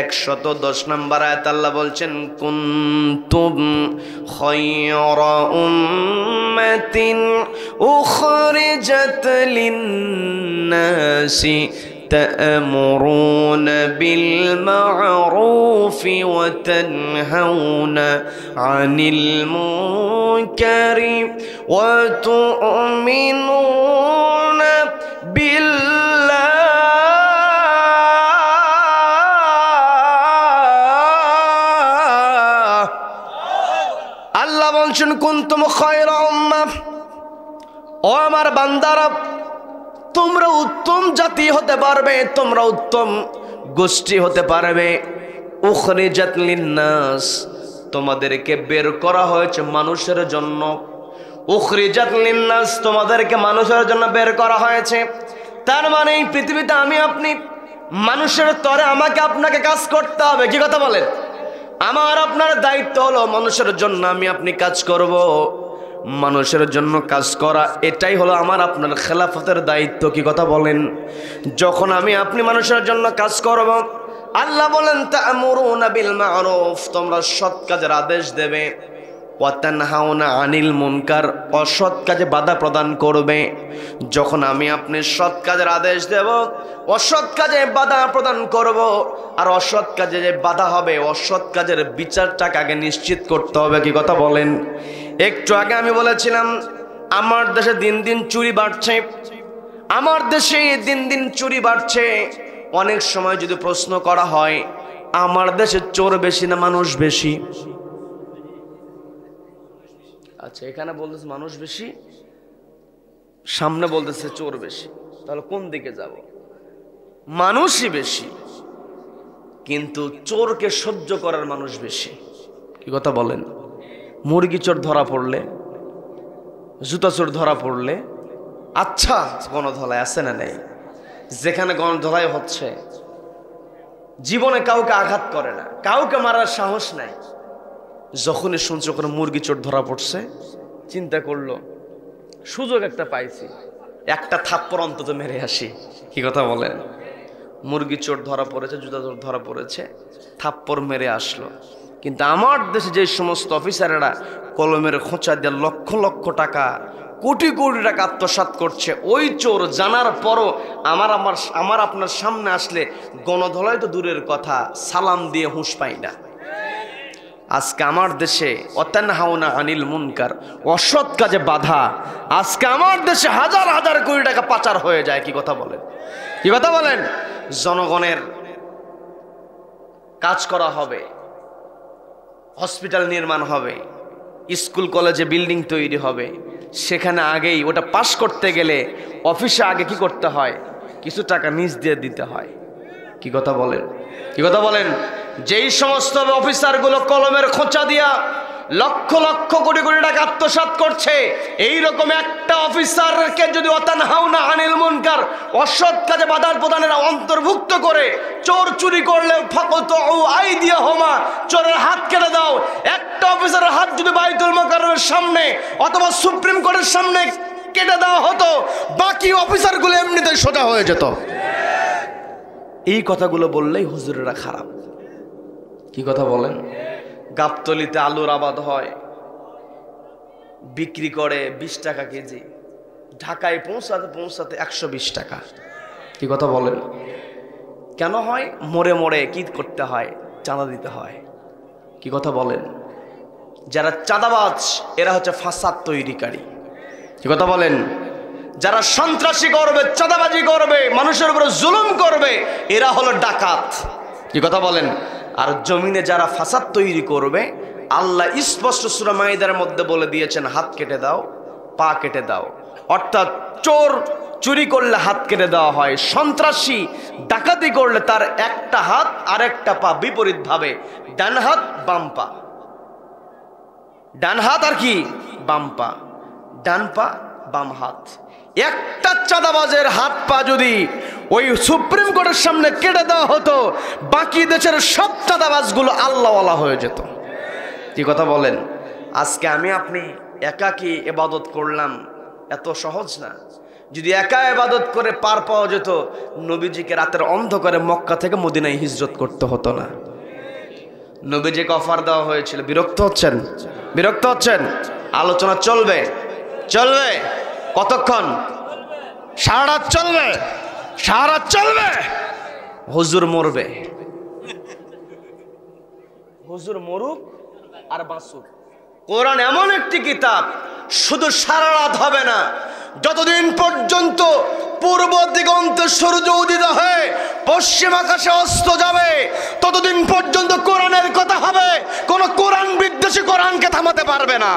110 নম্বর আয়াত, আল্লাহ বলছেন কুনতুম খায়রা উম্মাতিন উখরিজাত লিন-নাসি تأمرون بالمعروف وتنهون عن المنكر وتؤمنون بالله আল্লাহ বলছেন কুনতুম খায়রা উম্মাহ, ও আমার বান্দারা, তোমরা উত্তম জাতি হতে পারবে, তোমরা উত্তম গোষ্ঠী হতে পারবে। উখরিজাত লিন-নাস, তোমাদেরকে বের করা হয়েছে মানুষের জন্য। উখরিজাত লিন-নাস, তোমাদেরকে মানুষের জন্য বের করা হয়েছে। তার মানে এই পৃথিবীতে আমি আপনি মানুষের তরে আমাকে আপনাকে কাজ করতে হবে। কি কথা বলেন? আমার আপনার দায়িত্ব হলো মানুষের জন্য আমি আপনি কাজ করব। মানুষের জন্য কাজ করা, এটাই হলো আমার আপনার খেলাফতের দায়িত্ব। কি কথা বলেন? যখন আমি আপনি মানুষের জন্য কাজ করব, আল্লাহ বলেন তা'মুরুনা বিল মা'রুফ, তোমরা সৎ কাজের আদেশ দেবে, ওয়া তানহাউনা আনিল মুনকার, অসৎ কাজে বাধা প্রদান করবে। যখন আমি আপনি সৎ কাজের আদেশ দেব, অসৎ কাজে বাধা প্রদান করব, আর অসৎ কাজে যে বাধা হবে, অসৎ কাজের বিচারটাকে আগে নিশ্চিত করতে হবে। কি কথা বলেন? একটু আগে আমি বলেছিলাম আমার দেশে দিন দিন চুরি বাড়ছে, আমার দেশে দিন দিন চুরি বাড়ছে। অনেক সময় যদি প্রশ্ন করা হয় আমার দেশে চোর বেশি না মানুষ বেশি, আচ্ছা এখানে বলতেছে মানুষ বেশি, সামনে বলতেছে চোর বেশি, তাহলে কোন দিকে যাব? মানুষই বেশি, কিন্তু চোরকে সহ্য করার মানুষ বেশি। কি কথা বলেন? মুরগি চোর ধরা পড়লে, জুতা চোর ধরা পড়লে, আচ্ছা গণধলাই আছে না নেই? যেখানে গণধলাই হচ্ছে জীবনে কাউকে আঘাত করে না, কাউকে মারার সাহস নাই। যখনই শুনছে ওখানে মুরগি চোর ধরা পড়ছে, চিন্তা করলো সুযোগ একটা পাইছি, একটা থাপ্পড় অন্তত মেরে আসি। কি কথা বলেন? মুরগি চোর ধরা পড়েছে, জুতা চোর ধরা পড়েছে, থাপ্পড় মেরে আসলো। কিন্তু আমার দেশে যে সমস্ত অফিসারেরা কলমের খোঁচা দিয়ে লক্ষ লক্ষ টাকা, কোটি কোটি টাকা আত্মসাৎ করছে, ওই চোর জানার পরও আমার আপনার সামনে আসলে গণধলাই তো দূরের কথা, সালাম দিয়ে হুঁশ পাই না। আজকে আমার দেশে অতানহাউনা আনিল মুনকার, অসৎ কাজে বাধা। আজকে আমার দেশে হাজার হাজার কোটি টাকা পাচার হয়ে যায়। কি কথা বলেন, কি কথা বলেন? জনগণের কাজ করা হবে, হসপিটাল নির্মাণ হবে, স্কুল কলেজে বিল্ডিং তৈরি হবে, সেখানে আগেই ওটা পাস করতে গেলে অফিসে আগে কি করতে হয়? কিছু টাকা নিজ দিয়ে দিতে হয়। কি কথা বলেন, কি কথা বলেন? যেই সমস্ত অফিসারগুলো কলমের খোঁচা দিয়া লক্ষ লক্ষ কোটি কোটি টাকা আত্মসাৎ করছে, এইরকম একটা অফিসারকে যদি অতানহাউনা আনিল মুনকার, অসৎ কাজে বাধা প্রদানের অন্তর্ভুক্ত করে, চোর চুরি করলে ফাকাতউ আইদিয়াহুমা, চোরের হাত কেটে দাও। একটা অফিসারের হাত যদি বাইতুল মুকাররমের সামনে অথবা সুপ্রিম কোর্টের সামনে কেটে দেওয়া হতো, বাকি অফিসারগুলো এমনিতেই সোজা হয়ে যেত। এই কথাগুলো বললেই হুজুরেরা খারাপ। কি কথা বলেন? গাবতলিতে আলুর আবাদ হয়, বিক্রি করে 20 টাকা কেজি, ঢাকায় পৌঁছাতে পৌঁছাতে 120 টাকা। কি কথা বলেন? কেন হয়? মোড়ে মোড়ে কি করতে হয়? চাঁদা দিতে হয়। কি কথা বলেন? যারা চাঁদাবাজ এরা হচ্ছে ফাসাদ তৈরিকারী। কি কথা বলেন? যারা সন্ত্রাসী করবে, চাঁদাবাজি করবে, মানুষের উপরে জুলুম করবে, এরা হলো ডাকাত। কি কথা বলেন? আর জমিনে যারা ফাসাদ তৈরি করবে, আল্লাহ স্পষ্ট সূরা মাইদার মধ্যে বলে দিয়েছেন, হাত কেটে দাও, পা কেটে দাও। অর্থাৎ চোর চুরি করলে হাত কেটে দেওয়া হয়, সন্ত্রাসী ডাকাতি করলে তার একটা হাত আর একটা পা বিপরীত ভাবে, ডান হাত বাম পা, ডান হাত আর কি বাম পা, ডান পা বাম হাত। একটা চাঁদাবাজের হাত পা যদি ওই সুপ্রিম কোর্টের সামনে কেটে দেওয়া হতো, বাকি দেশের সব চাঁদাবাজগুলো আল্লাহওয়ালা হয়ে যেত। কি কথা বলেন? আজকে আমি আপনি একাকী ইবাদত করলাম, এত সহজ না। যদি একা ইবাদত করে পার পাওয়া যেত, নবীজিকে রাতের অন্ধকারে মক্কা থেকে মদিনায় হিজরত করতে হতো না। নবীজিকে অফার দেওয়া হয়েছিল। বিরক্ত হচ্ছেন? বিরক্ত হচ্ছেন? আলোচনা চলবে, চলবে। কতক্ষণ? সারা রাত চলবে, সারা রাত চলবে। হুজুর মরবে, হুজুর মরুক আর বাঁচুক। কোরআন এমন একটি কিতাব, শুধু সারা রাত হবে না, যতদিন পর্যন্ত পূর্ব দিগন্তে সূর্য উদিত হয়ে পশ্চিম আকাশে অস্ত যাবে, ততদিন পর্যন্ত কোরআনের কথা হবে। কোন কোরআন বিদ্বেষী কোরআনকে থামাতে পারবে না।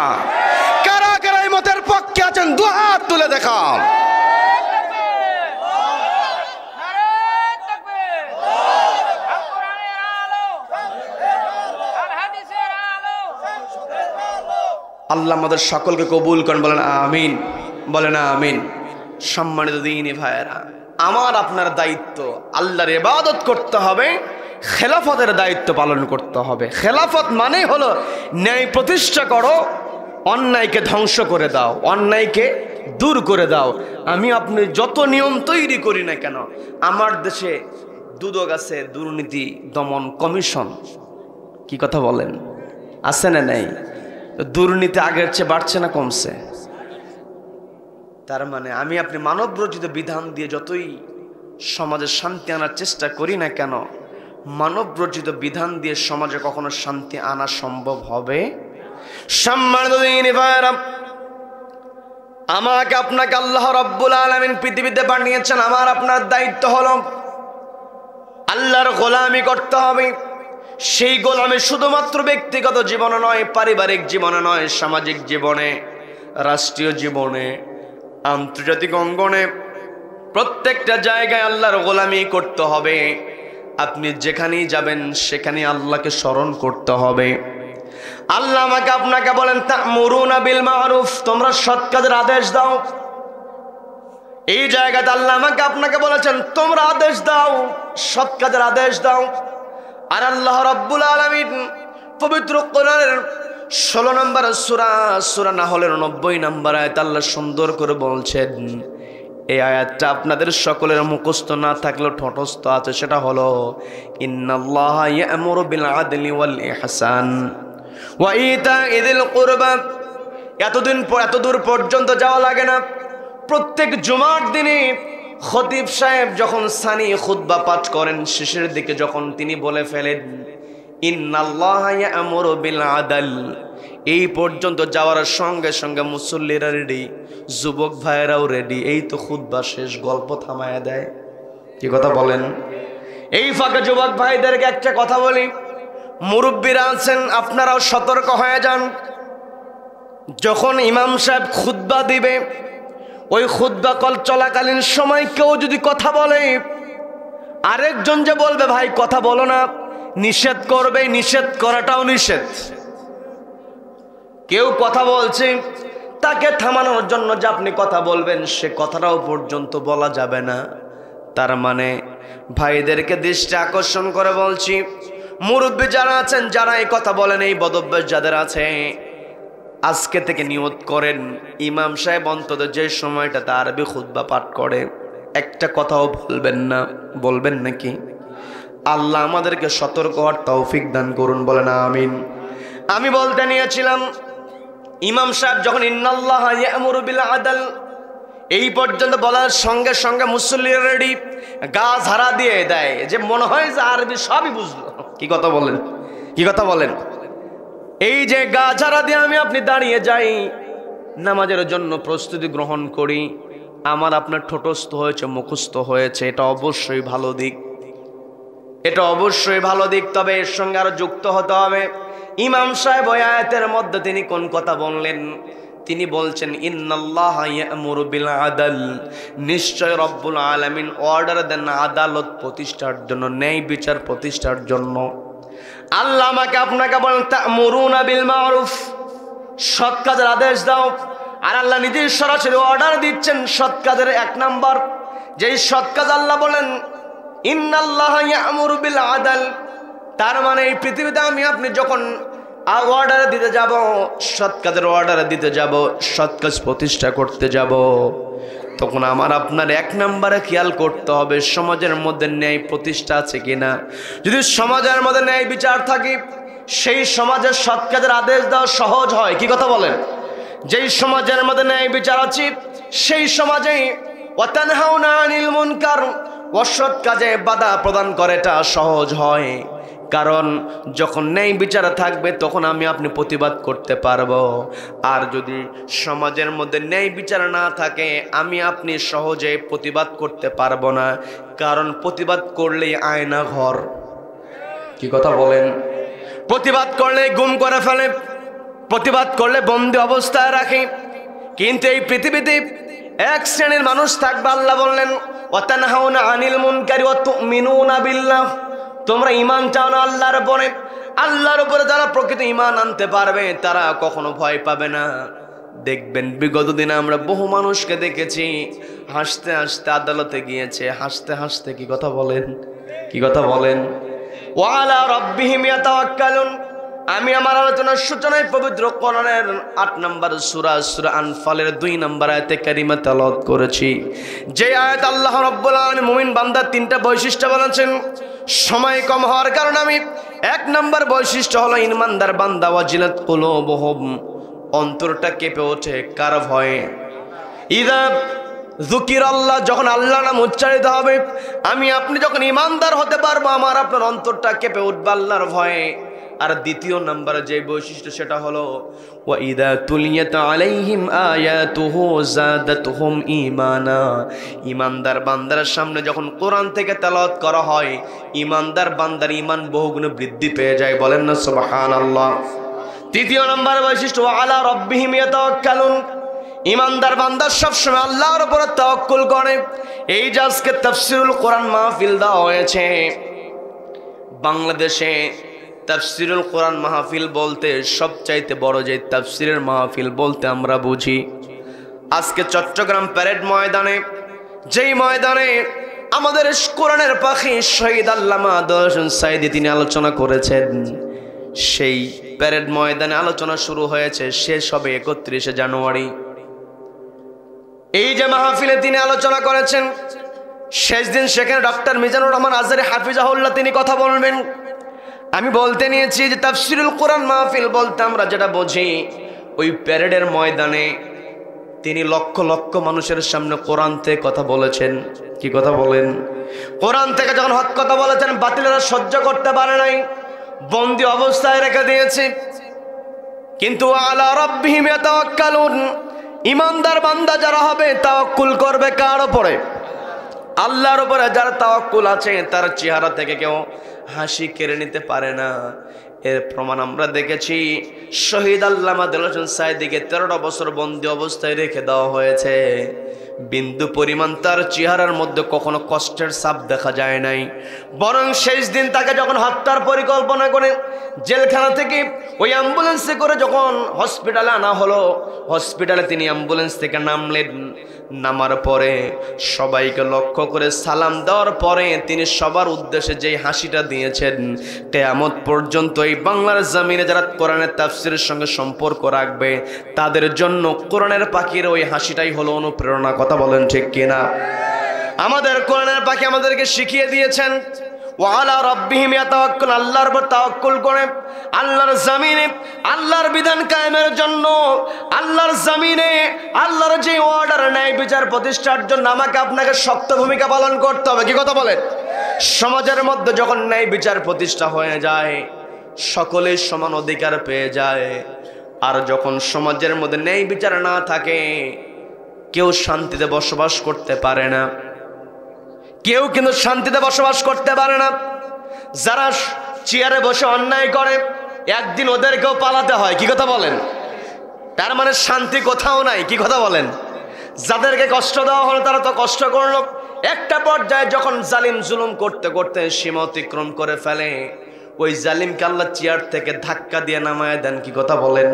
কারা কারা এই মতের পক্ষে আছেন? দুই হাত তুলে দেখান। আল্লাহ আমাদের সকলকে কবুল করেন, বলেন আমিন, বলেন আমিন। সম্মানিত দিনী ভাইয়েরা, আমার আপনার দায়িত্ব আল্লাহর ইবাদত করতে হবে, খেলাফতের দায়িত্ব পালন করতে হবে। খেলাফত মানে হলো ন্যায় প্রতিষ্ঠা করো, অন্যায়কে ধ্বংস করে দাও, অন্যায়কে দূর করে দাও। আমি আপনি যত নিয়ম তৈরি করি না কেন, আমার দেশে দুদক আছে, দুর্নীতি দমন কমিশন। কি কথা বলেন? আছে না নাই? দুর্নীতি আগের চেয়ে বাড়ছে না কমছে? তার মানে আমি আপনি মানব রচিত বিধান দিয়ে যতই সমাজে শান্তি আনার চেষ্টা করি না কেন, মানব রচিত বিধান দিয়ে সমাজে কখনো শান্তি আনা সম্ভব হবে? সম্মানিত দিনী ভাইরা, আমাকে আপনাকে আল্লাহ রাব্বুল আলামিন পৃথিবীতে পাঠিয়েছেন। আমার আপনার দায়িত্ব হলো আল্লাহর গোলামি করতে হবে। সেই গোলামি শুধুমাত্র ব্যক্তিগত জীবনে নয়, পারিবারিক জীবনে নয়, সামাজিক জীবনে, রাষ্ট্রীয় জীবনে, আন্তর্জাতিক অঙ্গনে, প্রত্যেকটা জায়গায় আল্লাহর গোলামি করতে হবে। আপনি যেখানেই যাবেন সেখানে আল্লাহকে স্মরণ করতে হবে। আল্লাহ আমাকে আপনাকে বলেন, তা'মুরুনা বিল মা'রুফ, তোমরা সৎ কাজের আদেশ দাও। এই জায়গাতে আল্লাহ আমাকে আপনাকে বলেছেন, তোমরা আদেশ দাও, সৎ কাজের আদেশ দাও। আর আল্লাহ রাব্বুল আলামিন পবিত্র কোরআনের 16 নম্বর সূরা, সূরা নাহলের 90 নম্বর আয়াত আল্লাহ সুন্দর করে বলছেন, এই আয়াতটা আপনাদের সকলের মুখস্থ না থাকলেও ঠোঁটস্থ আছে, সেটা হলো ইন্নাল্লাহা ইয়া'মুরু বিল আদলি ওয়াল ইহসান ওয়া ইতা'i যিল কুরবা। এতদূর পর্যন্ত যাওয়া লাগে না। প্রত্যেক জুমার দিনে খতিব সাহেব যখন সানি খুতবা পাঠ করেন, শেষের দিকে যখন তিনি বলে ফেলেন ইন্নাল্লাহা ইয়া'মুরু বিল আদল, এই পর্যন্ত যাওয়ার সঙ্গে সঙ্গে মুসল্লিরা রেডি, যুবক ভাইয়েরাও রেডি। এই তো খুতবা শেষ, গল্প থামায়া দেয়। কি কথা বলেন? এই ফাঁকে যুবক ভাইদেরকে একটা কথা বলি, মুরব্বীরা আছেন, আপনারাও সতর্ক হয়ে যান। যখন ইমাম সাহেব খুতবা দিবে, ওই খুতবা কল চলাকালীন সময় কেউ যদি কথা বলে, আরেকজন যে বলবে ভাই কথা বলো না, নিষেধ করবে, নিষেধ করাটাও নিষেধ। কেউ কথা বলছে, তাকে থামানোর জন্য যে আপনি কথা বলবেন, সে কথাটাও পর্যন্ত বলা যাবে না। তার মানে ভাইদেরকে দৃষ্টি আকর্ষণ করে বলছি, মুরব্বী যারা আছেন, যারা এই কথা বলেন, এই বদভ্যাস যাদের আছে, আজকে থেকে নিয়ত করেন ইমাম সাহেব অন্তত যে সময়টাতে আরবি খুতবা পাঠ করে একটা কথাও বলবেন না। বলবেন নাকি? আল্লাহ আমাদেরকে সতর্ক হওয়ার তৌফিক দান করুন, বলেন আমিন। আমি বলতে নিয়েছিলাম, ইমাম সাহেব যখন ইন্নাল্লাহা ইয়া'মুরু বিল আদল এই পর্যন্ত বলার সঙ্গে সঙ্গে মুসল্লিরা রেডি, গা ঝাড়া দিয়ে দেয়, যে মনে হয় যে আরবি সবই বুঝলো। কি কথা বলেন? কি কথা বলেন? এই যে গা ঝাড়া দিয়ে আমি আপনি দাঁড়িয়ে যাই, নামাজের জন্য প্রস্তুতি গ্রহণ করি, আমার আপনার ঠোঁটস্থ হয়েছে, মুখস্থ হয়েছে, এটা অবশ্যই ভালো দিক, এটা অবশ্যই ভালো দিক। তবে এর সঙ্গে আরো যুক্ত হতে হবে, ইমাম সাহেব ওই আয়াতের মধ্যে তিনি কোন কথা বললেন? তিনি বলছেন ইন্নাল্লাহা ইয়া'মুরু বিল আদল, নিশ্চয় রব্বুল আলামিন অর্ডার দেন আদালত প্রতিষ্ঠার জন্য, ন্যায় বিচার প্রতিষ্ঠার জন্য। আল্লাহ আমাকে আপনাকে বলেন তা'মুরুনা বিল মা'রুফ, সৎ কাজের আদেশ দাও। আর আল্লাহ নিজেই সরাসরি অর্ডার দিচ্ছেন সৎ কাজের। এক নাম্বার যেই সৎ কাজ আল্লাহ বলেন ইন্নাল্লাহা ইয়া'মুরু বিল আদল, তার মানে এই পৃথিবীতে আমি আপনি যখন অর্ডার দিতে যাব, সৎ কাজের অর্ডার দিতে যাব, সৎ কাজ প্রতিষ্ঠা করতে যাব, তখন আমার আপনার এক নম্বরে খেয়াল করতে হবে সমাজের মধ্যে ন্যায় প্রতিষ্ঠা আছে কিনা। যদি সমাজের মধ্যে ন্যায় বিচার থাকে, সেই সমাজের সৎ কাজের আদেশ দেওয়া সহজ হয়। কি কথা বলেন? যেই সমাজের মধ্যে ন্যায় বিচার আছে, সেই সমাজে ওয়াতানহাউনা আনিল মুনকার, অসৎ কাজে বাধা প্রদান করাটা সহজ হয়। কারণ যখন ন্যায় বিচার থাকবে তখন আমি আপনি প্রতিবাদ করতে পারবো। আর যদি সমাজের মধ্যে ন্যায় বিচার না থাকে, আমি আপনি সহজে প্রতিবাদ করতে পারবো না। কারণ প্রতিবাদ করলেই আয়না ঘর। কি কথা বলেন? প্রতিবাদ করলে গুম করে ফেলে, প্রতিবাদ করলে বন্দি অবস্থায় রাখে। কিন্তু এই পৃথিবীতে এক শ্রেণীর মানুষ থাকবে, আল্লাহ বললেন ওয়াতানহাউনা আনিল মুনকারি ওয়া তু'মিনুনা বিল্লাহ, তোমরা ঈমান চাও না আল্লাহর উপরে, আল্লাহর উপরে যারা প্রকৃত ঈমান আনতে পারবে তারা কখনো ভয় পাবে না। দেখবেন বিগত দিনে আমরা বহু মানুষকে দেখেছি হাসতে হাসতে আদালতে গিয়েছে, হাসতে হাসতে। কি কথা বলেন? কি কথা বলেন? ওয়া আলা রাব্বিহিম ইয়াতাওয়াক্কালুন। আমি আমার আলোচনার সূচনায় পবিত্র কোরআনের 8 নম্বর সূরা সূরা আনফালের 2 নম্বর আয়াতে কারিমা তেলাওয়াত করেছি। যে আয়াত আল্লাহ রাব্বুল আলামিন মুমিন বান্দার 3টা বৈশিষ্ট্য বলেছেন। সময় কম হওয়ার কারণে আমি 1 নম্বর বৈশিষ্ট্য হলো ঈমানদার বান্দা ওয়াজিলাত কুলুবুহুম, অন্তরটা কেঁপে ওঠে কার ভয়ে? ইযা যুকিরাল্লাহ, যখন আল্লাহর নাম উচ্চারিত হবে, আমি আপনি যখন ঈমানদার হতে পারবো, আমার আপনার অন্তরটা কেঁপে উঠবে আল্লাহর ভয়ে। আর দ্বিতীয় নম্বরে যে বৈশিষ্ট্য সেটা হলো ওয়া ইযা তুলিয়াত আলাইহিম আয়াতুহু যাদাতুহুম ঈমানা, ঈমানদার বান্দার সামনে যখন কোরআন থেকে তেলাওয়াত করা হয়, ঈমানদার বান্দার ঈমান বহুগুণে বৃদ্ধি পেয়ে যায়। বলেন না সুবহানাল্লাহ। তৃতীয় নম্বর বৈশিষ্ট্য ওয়া আলা রাব্বিহিম ইয়াতাওয়াক্কালুন, ঈমানদার বান্দা সবসময় আল্লাহর উপর তাওয়াক্কুল করে। এই যে আজকে তাফসীরুল কোরআন মাহফিল দেওয়া হয়েছে, বাংলাদেশে তাফসীরুল কোরআন মাহফিল বলতে সবচাইতে বড় যে তাফসীরের মাহফিল বলতে আমরা বুঝি, আজকে চট্টগ্রাম প্যারেড ময়দানে, যেই ময়দানে আমাদের কোরআনের পাখি শহীদ আল্লামা দর্শন সাইদি তিনি আলোচনা করেছেন, সেই প্যারেড ময়দানে আলোচনা শুরু হয়েছে, শেষ হবে 31শে জানুয়ারি। এই যে মাহফিলে তিনি আলোচনা করেছেন, শেষ দিন সেখানে ডক্টর মিজানুর রহমান আজহারী হাফিজাহুল্লাহ তিনি কথা বলবেন। আমি বলতে নিয়েছি যে তাফসিরুল কোরআন মাহফিল বলতে আমরা যেটা বুঝি, ওই প্যারেডের ময়দানে তিনি লক্ষ লক্ষ মানুষের সামনে কোরআন থেকে কথা বলেছেন। কি কথা বলেন? কোরআন থেকে যখন হক কথা বলেছেন, বাতিলেরা সহ্য করতে পারে নাই, বন্দী অবস্থায় রেখে দিয়েছে। কিন্তু আলা রাব্বিহিম ইয়াতাওয়াক্কালুন, ইমানদার বান্দা যারা হবে তাওয়াক্কুল করবে কার উপরে? আল্লাহর উপরে। যারা তাওয়াক্কুল আছে তার চেহারা থেকে কেউ হাসি কেড়ে নিতে পারে না। এর প্রমাণ আমরা দেখেছি, শহীদ আল্লামা দেলোয়ার হোসেন সাঈদীকে 13টা বছর বন্দী অবস্থায় রেখে দেওয়া হয়েছে। বিন্দু পরিমাণ তার চেহারার মধ্যে কখনো কষ্টের ছাপ দেখা যায় নাই, বরং শেষ দিন তাকে যখন হত্যার পরিকল্পনা করে জেলখানা থেকে ওই অ্যাম্বুলেন্সে করে যখন হসপিটালে আনা হলো, হসপিটালে তিনি অ্যাম্বুলেন্স থেকে নামলেন। নামার পরে সবাইকে লক্ষ্য করে সালাম দেওয়ার পরে তিনি সবার উদ্দেশ্যে যেই হাসিটা দিয়েছেন, কিয়ামত পর্যন্ত এই বাংলার জমিনে যারা কোরআনের তাফসীরের সঙ্গে সম্পর্ক রাখবে তাদের জন্য কোরআনের পাখির ওই হাসিটাই হলো অনুপ্রেরণা। কথা বলেন ঠিক কিনা? আমাদের কোরআনের পাখি আমাদেরকে শিখিয়ে দিয়েছেন ওয়ালা রাব্বিহিম ইয়াতাওয়াক্কালুন, আল্লাহর উপর তাওয়াক্কুল করে আল্লাহর জমিনে আল্লাহর বিধান কায়েমের জন্য, আল্লাহর জমিনে আল্লাহর যে অর্ডার ন্যায় বিচার প্রতিষ্ঠার জন্য আমাকে আপনাকে শক্ত ভূমিকা পালন করতে হবে। কি কথা বলেন? সমাজের মধ্যে যখন ন্যায় বিচার প্রতিষ্ঠা হয়ে যায়, সকলে সমান অধিকার পেয়ে যায়। আর যখন সমাজের মধ্যে ন্যায় বিচার না থাকে, কেউ শান্তিতে বসবাস করতে পারে না। কেউ কিন্তু শান্তিতে বসবাস করতে পারে না। যারা চেয়ারে বসে অন্যায় করে একদিন ওদেরকেও পালাতে হয়। কি কথা বলেন? তার মানে শান্তি কোথাও নাই। কি কথা বলেন? যাদেরকে কষ্ট দেওয়া হলো তারা তো কষ্ট করলো, একটা পর্যায়ে যখন জালিম জুলুম করতে করতে সীমা অতিক্রম করে ফেলে, ওই জালিমকে আল্লাহ চেয়ার থেকে ধাক্কা দিয়ে নামায় দেন। কি কথা বলেন?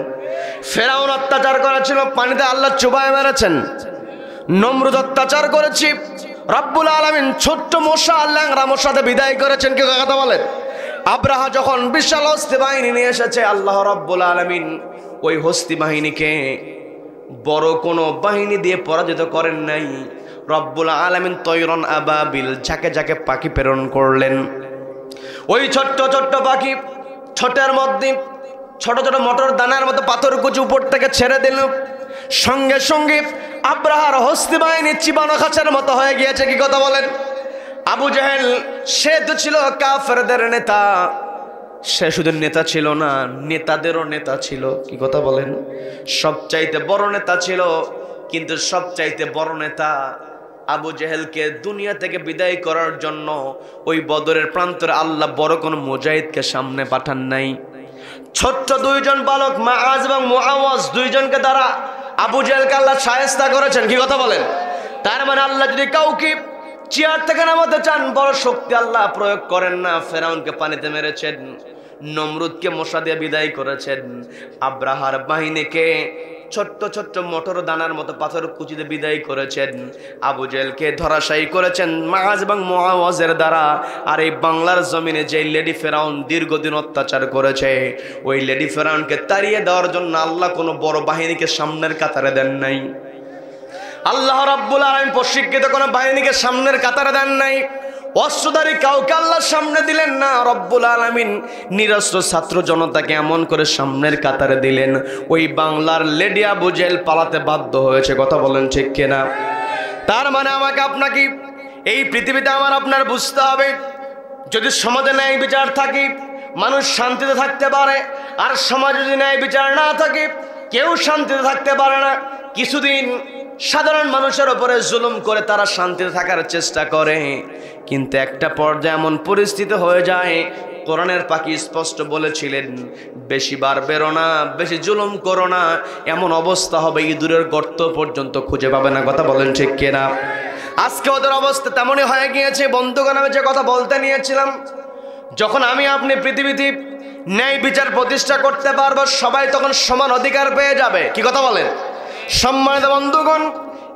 ফেরাউন অত্যাচার করেছিল, পানিতে আল্লাহ চুবায় মেরেছেন। নমরুদ অত্যাচার করেছি, রব্বুল আলামিন ছোট্ট মশা ল্যাংরা মশাতে বিদায় করেছেন। কি কথা বলেন? আব্রাহা যখন বিশাল হস্তি বাহিনী নিয়ে এসেছে, আল্লাহ রব্বুল আলামিন ওই হস্তি বাহিনীকে বড় কোনো বাহিনী দিয়ে পরাজিত করেন নাই। রব্বুল আলামিন তয়রন আবাবিল, ঝাঁকে ঝাঁকে পাখি প্রেরণ করলেন। ওই ছোট্ট ছোট্ট পাখি ছোটের মধ্যে ছোট ছোট মটর দানার মতো পাথর কুচি উপর থেকে ছেড়ে দিল, সঙ্গে সঙ্গে আব্রাহার হস্তি বাহিনী চিবানো খাঁচার মতো হয়ে গিয়েছে। কি কথা বলেন? আবু জেহেল সে তো ছিল কাফেরদের নেতা, সে শুধু নেতা ছিল না, নেতাদেরও নেতা ছিল। কি কথা বলেন? সবচাইতে বড় নেতা ছিল, কিন্তু সবচাইতে বড় নেতা আবু জেহেলকে দুনিয়া থেকে বিদায় করার জন্য ওই বদরের প্রান্তরে আল্লাহ বড় কোনো মুজাহিদকে সামনে পাঠান নাই। ছোট্ট দুইজন বালক মাআজ এবং মুআওয়াজ, দুইজনকে দ্বারা আবু জেহেলকে আল্লাহ শায়েস্তা করেছেন। কি কথা বলেন? তার মানে আল্লাহ যদি কাউকে চেয়ার থেকে নামাতে চান, বড় শক্তি আল্লাহ প্রয়োগ করেন না। ফেরাউনকে পানিতে মেরেছেন, নমরুদকে মশা দিয়ে বিদায় করেছেন, আব্রাহার বাহিনীকে ছোট্ট ছোট্ট মটর দানার মতো পাথর কুচিতে বিদায় করেছেন, আবু জেহেলকে ধরাশায়ী করেছেন মাআজ এবং মুআওয়াজের দ্বারা। আর এই বাংলার জমিনে যে লেডি ফেরাউন দীর্ঘদিন অত্যাচার করেছে, ওই লেডি ফেরাউনকে তাড়িয়ে দেওয়ার জন্য আল্লাহ কোনো বড় বাহিনীকে সামনের কাতারে দেন নাই। আল্লাহ রাব্বুল আলামিন প্রশিক্ষিত কোনো বাহিনীকে সামনের কাতারে দেন নাই। অস্ত্রধারী কাউকে আল্লাহ সামনে দিলেন না। রব্বুল আলামিন নিরস্ত্র ছাত্র জনতাকে এমন করে সামনের কাতারে দিলেন, ওই বাংলার লেডি আবু জেহেল পালাতে বাধ্য হয়েছে। কথা বলেন ঠিক কিনা? তার মানে আমাকে আপনাকে এই পৃথিবীতে আমার আপনার বুঝতে হবে, যদি সমাজে ন্যায় বিচার থাকে মানুষ শান্তিতে থাকতে পারে, আর সমাজে যদি ন্যায় বিচার না থাকে কেউ শান্তিতে থাকতে পারে না। কিছুদিন সাধারণ মানুষের উপরে জুলুম করে তারা শান্তিতে থাকার চেষ্টা করে, কিন্তু একটা পর্যায়ে এমন পরিস্থিতি হয়ে যায়, কোরআনের পাখি স্পষ্ট বলেছিলেন, বেশি বার বেরো না, বেশি জুলুম করো না, এমন অবস্থা হবে ইঁদুরের গর্ত পর্যন্ত খুঁজে পাবে না। কথা বলেন ঠিক কিনা? আজকে ওদের অবস্থা তেমনই হয়ে গিয়েছে। বন্ধুগণ, আমি যে কথা বলতে নিয়েছিলাম, যখন আমি আপনি পৃথিবীতে ন্যায় বিচার প্রতিষ্ঠা করতে পারবো, সবাই তখন সমান অধিকার পেয়ে যাবে। কি কথা বলেন? সম্মানিত বন্ধুগণ,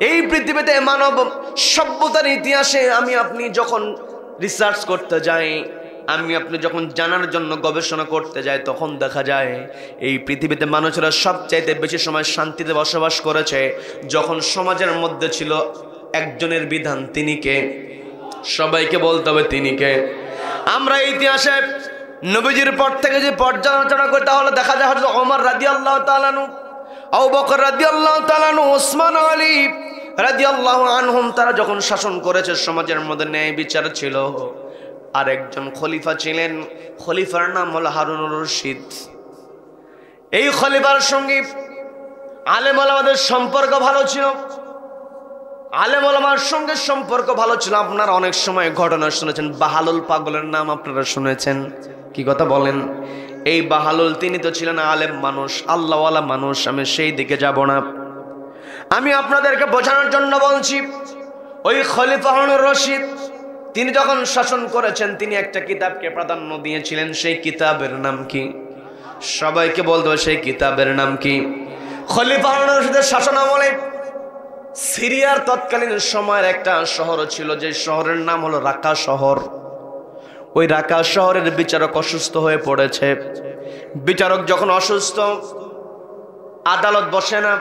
এই পৃথিবীতে মানব সভ্যতার ইতিহাসে আমি আপনি যখন রিসার্চ করতে যাই, আমি আপনি যখন জানার জন্য গবেষণা করতে যাই তখন দেখা যায় এই পৃথিবীতে মানুষেরা সবচাইতে বেশি সময় শান্তিতে বসবাস করেছে যখন সমাজের মধ্যে ছিল একজনের বিধান। তিনি কে? সবাইকে বলতে হবে তিনি কে। আমরা ইতিহাসে নবীজির পর থেকে যে পর্যালোচনা করি তাহলে দেখা যায় হযরত ওমর রাদিয়াল্লাহু তাআলা আনহু, আবু বকর রাদিয়াল্লাহু তাআলা আনহু, ওসমান আলী রাদিয়াল্লাহু আনহুম, তারা যখন শাসন করেছে সমাজের মধ্যে ন্যায় বিচার ছিল। আর একজন খলিফা ছিলেন, খলিফার নাম হলো হারুনুর রশিদ। এই খলিফার সঙ্গে আলেম ওলামাদের সম্পর্ক ভালো ছিল, আলেম ওলামার সঙ্গে সম্পর্ক ভালো ছিল। আপনারা অনেক সময় ঘটনা শুনেছেন, বাহালুল পাগলের নাম আপনারা শুনেছেন, কি কথা বলেন? এই বাহালুল তিনি তো ছিলেন আলেম মানুষ, আল্লাহওয়ালা মানুষ। আমি সেই দিকে যাব না, আমি আপনাদেরকে বোঝানোর জন্য বলছি। ওই খলিফা হারুনুর রশিদ তিনি যখন শাসন করেছেন তিনি একটা কিতাবকে প্রাধান্য দিয়েছিলেন। সেই কিতাবের নাম কি? সবাইকে বলতে হবে সেই কিতাবের নাম কি? খলিফা হারুনুর রশিদের শাসনামলে সিরিয়ার তৎকালীন সময়ের একটা শহর ছিল, যে শহরের নাম হলো রাকা শহর। ওই রাকা শহরের বিচারক অসুস্থ হয়ে পড়েছে। বিচারক যখন অসুস্থ, আদালত বসে না,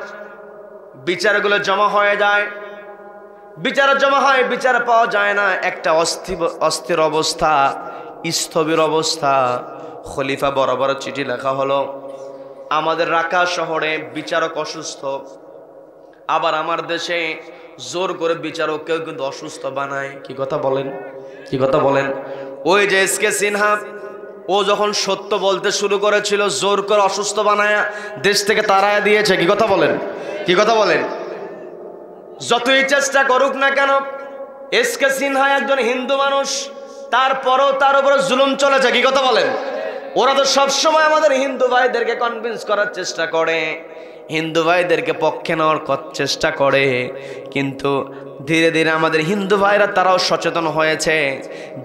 বিচারগুলো জমা হয়ে যায়, বিচার জমা হয়, বিচার পাওয়া যায় না। একটা অস্থির অবস্থা, স্থবির অবস্থা। খলিফা বড় বড় চিঠি লেখা হলো, আমাদের রাকা শহরে বিচারক অসুস্থ। আবার আমার দেশে জোর করে বিচারক কেউ কিন্তু অসুস্থ বানায়। কি কথা বলেন? কি কথা বলেন? ওই যে এসকে সিনহা, ও যখন সত্য বলতে শুরু করেছিল জোর করে অসুস্থ বানায় দেশ থেকে তাড়ায় দিয়েছে। কি কথা বলেন? কি কথা বলেন? যতই চেষ্টা করুক না কেন, এসকে সিনহা একজন হিন্দু মানুষ, তারপরও তার উপরে জুলুম চলেছে। কি কথা বলেন? ওরা তো সবসময় আমাদের হিন্দু ভাইদেরকে কনভিন্স করার চেষ্টা করে, হিন্দু ভাইদেরকে পক্ষে নেওয়ার চেষ্টা করে, কিন্তু ধীরে ধীরে আমাদের হিন্দু ভাইরা তারাও সচেতন হয়েছে,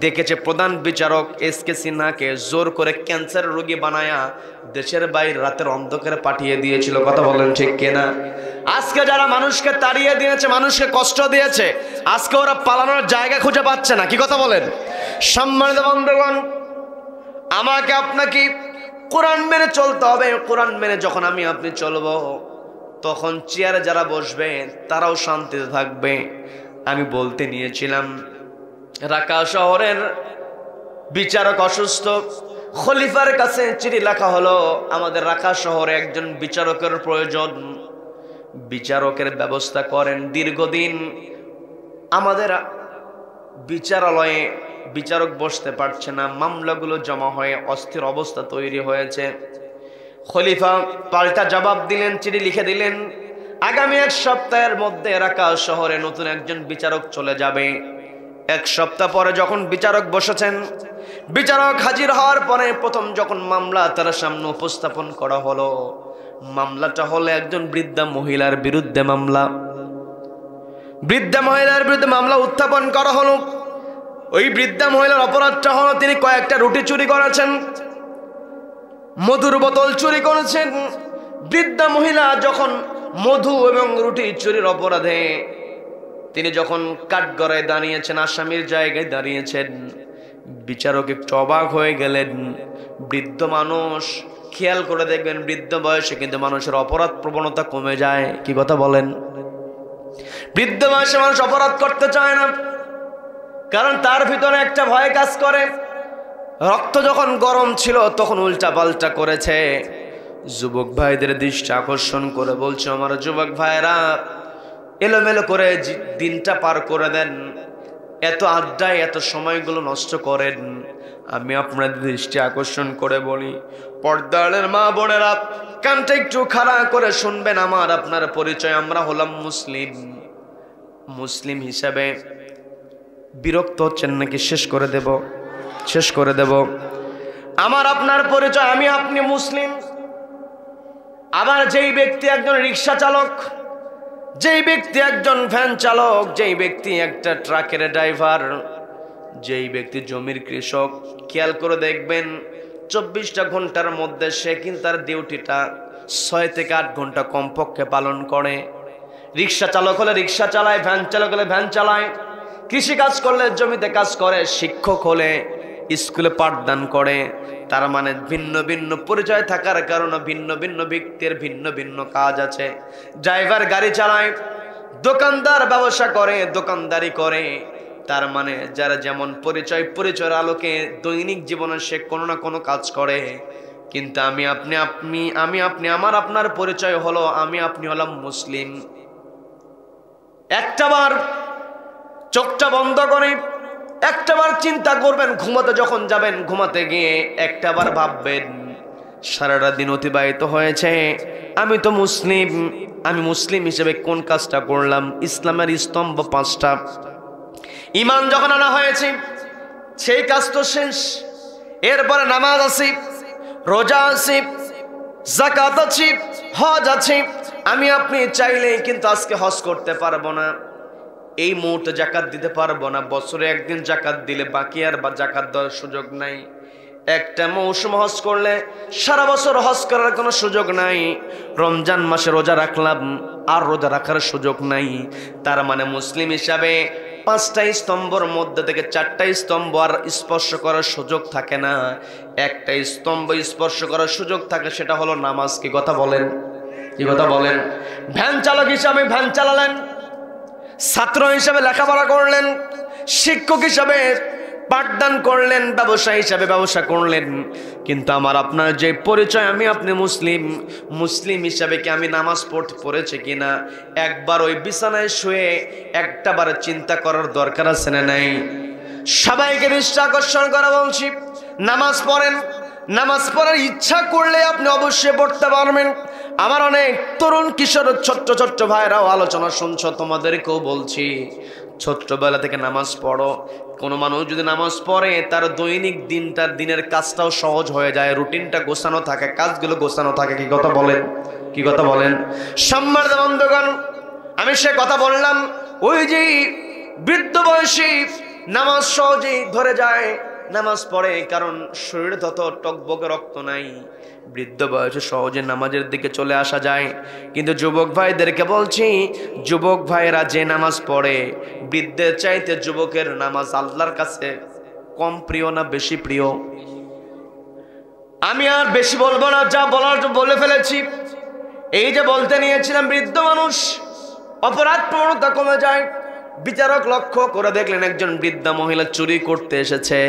দেখেছে প্রধান বিচারক এসকে সিনহাকে জোর করে ক্যান্সার রোগী বানায়া দেশের বাইরে রাতের অন্ধকারে পাঠিয়ে দিয়েছিল। কথা বলেন ঠিক কিনা? আজকে যারা মানুষকে তাড়িয়ে দিয়েছে, মানুষকে কষ্ট দিয়েছে, আজকে ওরা পালানোর জায়গা খুঁজে পাচ্ছে না। কি কথা বলেন? সম্মানিত বন্ধুগণ, আমাকে আপনাকে কোরআন মেনে চলতে হবে। কোরআন মেনে যখন আমি আপনি চলবো, তখন চেয়ারে যারা বসবে তারাও শান্তিতে থাকবে। আমি বলতে নিয়েছিলাম, রাকা শহরের বিচারক অসুস্থ, খলিফার কাছে চিঠি লেখা হলো, আমাদের রাকা শহরে একজন বিচারকের প্রয়োজন, বিচারকের ব্যবস্থা করেন। দীর্ঘদিন আমাদের বিচারালয়ে বিচারক বসতে পারছে না, মামলাগুলো জমা হয়ে অস্থির অবস্থা তৈরি হয়েছে। খলিফা পাল্টা জবাব দিলেন, চিঠি লিখে দিলেন, আগামী 1 সপ্তাহের মধ্যে রাকা শহরে নতুন একজন বিচারক চলে যাবে। 1 সপ্তাহ পরে যখন বিচারক বসেছেন, বিচারক হাজির হওয়ার পরে প্রথম যখন মামলা তার সামনে উপস্থাপন করা হলো, মামলাটা হলো একজন বৃদ্ধা মহিলার বিরুদ্ধে মামলা। বৃদ্ধা মহিলার বিরুদ্ধে মামলা উত্থাপন করা হলো। ওই বৃদ্ধা মহিলার অপরাধটা হলো তিনি কয়েকটা রুটি চুরি করেছেন, মধুর বোতল চুরি করেছেন। বৃদ্ধা মহিলা যখন মধু এবং রুটি চুরির অপরাধে তিনি যখন কাঠগড়ায় দাঁড়িয়েছেন, আসামির জায়গায় দাঁড়িয়েছেন, বিচারক একটু অবাক হয়ে গেলেন। বৃদ্ধ মানুষ, খেয়াল করে দেখবেন বৃদ্ধ বয়সে কিন্তু মানুষের অপরাধ প্রবণতা কমে যায়। কি কথা বলেন? বৃদ্ধ বয়সে মানুষ অপরাধ করতে চায় না, কারণ তার ভিতরে একটা ভয় কাজ করে। রক্ত যখন গরম ছিল তখন উল্টা পাল্টা করেছে। যুবক ভাইদের দৃষ্টি আকর্ষণ করে বলছে, আমার যুবক ভাইরা এলোমেলো করে দিনটা পার করে দেন, এত আড্ডায় এত সময়গুলো নষ্ট করেন। আমি আপনাদের দৃষ্টি আকর্ষণ করে বলি, পর্দার মা বোনেরা কানটা একটু খাড়া করে শুনবেন। আমার আপনার পরিচয়, আমরা হলাম মুসলিম। মুসলিম হিসাবে বিরক্ত হচ্ছেন নাকি? শেষ করে দেব, শেষ করে দেব। আমার আপনার পরিচয়, আমি আপনি মুসলিম। আবার যেই ব্যক্তি একজন রিক্সা চালক, যেই ব্যক্তি একজন ভ্যান চালক, যেই ব্যক্তি একটা ট্রাকের ড্রাইভার, যেই ব্যক্তি জমির কৃষক, খেয়াল করে দেখবেন 24টা ঘন্টার মধ্যে সে কিন্তু তার ডিউটিটা 6 থেকে 8 ঘন্টা কমপক্ষে পালন করে। রিক্সা চালক হলে রিক্সা চালায়, ভ্যান চালক হলে ভ্যান চালায়, কৃষি কাজ করলে জমিতে কাজ করে, শিক্ষক হলে স্কুলে পাঠদান করে, তার মানে ভিন্ন ভিন্ন পরিচয় থাকার কারণে ভিন্ন ভিন্ন ব্যক্তির ভিন্ন ভিন্ন কাজ আছে। ড্রাইভার গাড়ি চালায়, দোকানদার ব্যবসা করে, দোকানদারি করে, তার মানে যারা যেমন পরিচয়ের আলোকে দৈনিক জীবনে সে কোনো না কোনো কাজ করে। কিন্তু আমি আপনি আমার আপনার পরিচয় হলো আমি আপনি হলাম মুসলিম। একটাবার চোখটা বন্ধ করে একটাবার চিন্তা করবেন, ঘুমাতে যখন যাবেন ঘুমাতে গিয়ে একটাবার ভাববেন সারাটা দিন অতিবাহিত হয়েছে, আমি তো মুসলিম, আমি মুসলিম হিসেবে কোন কাজটা করলাম? ইসলামের স্তম্ভ 5টা। ঈমান যখন আনা হয়েছে সেই কাজ তো শেষ। এরপরে নামাজ আছে, রোজা আছে, যাকাত আছে, হজ আছে। আমি আপনি চাইলে কিন্তু আজকে হজ করতে পারবো না, এই মুহূর্তে যাকাত দিতে পারবো না, বছরে একদিন যাকাত দিলে বাকি আর যাকাত দেওয়ার সুযোগ নাই। একটা মৌসুম হজ করলে সারা বছর হজ করার কোনো সুযোগ নাই। রমজান মাসে রোজা রাখলাম আর রোজা রাখার সুযোগ নাই। তার মানে মুসলিম হিসাবে 5টা স্তম্ভের মধ্যে থেকে 4টা স্তম্ভ আর স্পর্শ করার সুযোগ থাকে না। একটা স্তম্ভ স্পর্শ করার সুযোগ থাকে, সেটা হলো নামাজ। কি কথা বলেন? কি কথা বলেন? ভ্যান চালক হিসাবে ভ্যান চালালেন, ছাত্র হিসাবে লেখাপড়া করলেন, শিক্ষক হিসাবে পাঠদান করলেন, ব্যবসায়ী হিসাবে ব্যবসা করলেন, কিন্তু আমার আপনার যে পরিচয় আমি আপনি মুসলিম হিসাবে কি আমি নামাজ পড়েছি কিনা একবার ওই বিছানায় শুয়ে একটাবার চিন্তা করার দরকার আছে না নাই? সবাইকে দৃষ্টি আকর্ষণ করা বলছি, নামাজ পড়েন। নামাজ পড়ার ইচ্ছা করলে আপনি অবশ্যই পড়তে পারবেন। আমার অনেক তরুণ কিশোর ছোট্ট ছোট্ট ভাইরাও আলোচনা শুনছো, তোমাদেরকেও বলছি ছোট্টবেলা থেকে নামাজ পড়ো। কোনো মানুষ যদি নামাজ পড়ে তার দৈনিক দিনটার দিনের কাজটাও সহজ হয়ে যায়, রুটিনটা গোছানো থাকে, কাজগুলো গোছানো থাকে। কি কথা বলেন? কি কথা বলেন? সম্মানিত বন্ধুগণ, আমি সে কথা বললাম, ওই যে বৃদ্ধ বয়সী নামাজ সহজেই ধরে যায়, নামাজ পড়ে, কারণ শরীরে তত টকবকে রক্ত নাই, বৃদ্ধ বয়সে সহজে নামাজের দিকে চলে আসা যায়। কিন্তু যুবক ভাইদেরকে বলছি, যুবক ভাইরা যে নামাজ পড়ে বৃদ্ধের চাইতে যুবকের নামাজ আল্লাহর কাছে কম প্রিয় না বেশি প্রিয়? আমি আর বেশি বলবো না, যা বলার বলে ফেলেছি। এই যে বলতে নিয়েছিলাম, বৃদ্ধ মানুষ অপরাধ প্রবণতা কমে যায়। বিচারক লক্ষ্য করে দেখলেন একজন বৃদ্ধা মহিলা চুরি করতে এসেছে।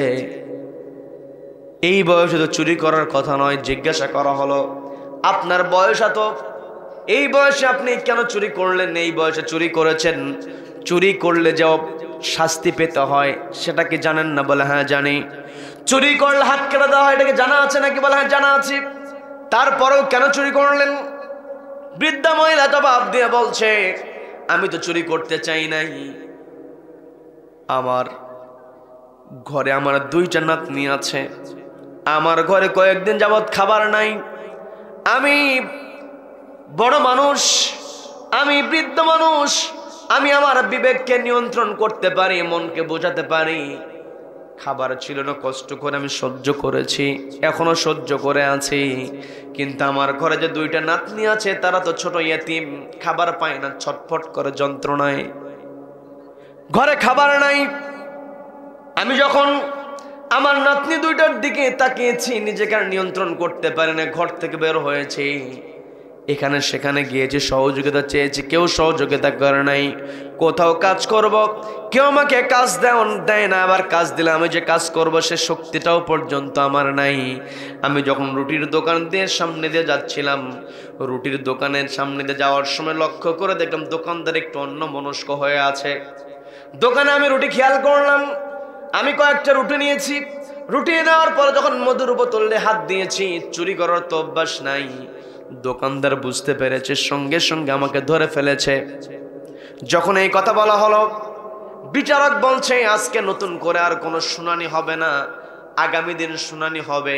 এই বয়সে তো চুরি করার কথা নয়। জিজ্ঞাসা করা হলো, আপনার বয়স এত, এই বয়সে আপনি কেন চুরি করলেন? এই বয়সে চুরি করেছেন, চুরি করলে যে শাস্তি পেতে হয় সেটা কি জানেন না? বলে হ্যাঁ জানি। চুরি করলে হাত কেটে দেওয়া হয়, এটাকে জানা আছে নাকি? বলে হ্যাঁ জানা আছে। তারপরেও কেন চুরি করলেন? বৃদ্ধা মহিলা জবাব দিয়ে বলছে, আমি তো চুরি করতে চাই নাই, আমার ঘরে আমার 2টা নাতনি আছে, আমার ঘরে কয়েকদিন যাবৎ খাবার নাই, আমি বড় মানুষ, আমি বৃদ্ধ মানুষ, আমি আমার বিবেককে নিয়ন্ত্রণ করতে পারি, মনকে বোঝাতে পারি। খাবার ছিল না, কষ্ট করে আমি সহ্য করেছি, এখনো সহ্য করে আছি, কিন্তু আমার ঘরে যে 2টা নাতনি আছে তারা তো ছোট ইয়েতিম, খাবার পায় না, ছটফট করে যন্ত্রণায়, ঘরে খাবার নাই। আমি যখন আমার নাতনি 2টার দিকে তাকিয়েছি, নিজেকে আর নিয়ন্ত্রণ করতে পারি না, ঘর থেকে বের হয়েছি, এখানে সেখানে গিয়েছি, সহযোগিতা চেয়েছি, কেউ সহযোগিতা করে নাই। কোথাও কাজ করব, কেউ আমাকে কাজ দেয় না, আবার কাজ দিলে আমি যে কাজ করব সে শক্তিটাও পর্যন্ত আমার নাই। আমি যখন রুটির দোকান দিয়ে সামনে দিয়ে যাচ্ছিলাম, রুটির দোকানের সামনে দিয়ে যাওয়ার সময় লক্ষ্য করে দেখলাম দোকানদার একটু অন্যমনস্ক হয়ে আছে। দোকানে আমি রুটি খেয়াল করলাম, আমি কয়েকটা রুটি নিয়েছি। রুটি নেওয়ার পর যখন মধুর বোতলে হাত দিয়েছি, চুরি করার তো অভ্যাস নাই। দোকানদার বুঝতে পেরেছে, সঙ্গে সঙ্গে আমাকে ধরে ফেলেছে। যখন এই কথা বলা হলো, বিচারক বলছে আজকে নতুন করে আর কোনো শুনানি হবে না, আগামী দিন শুনানি হবে।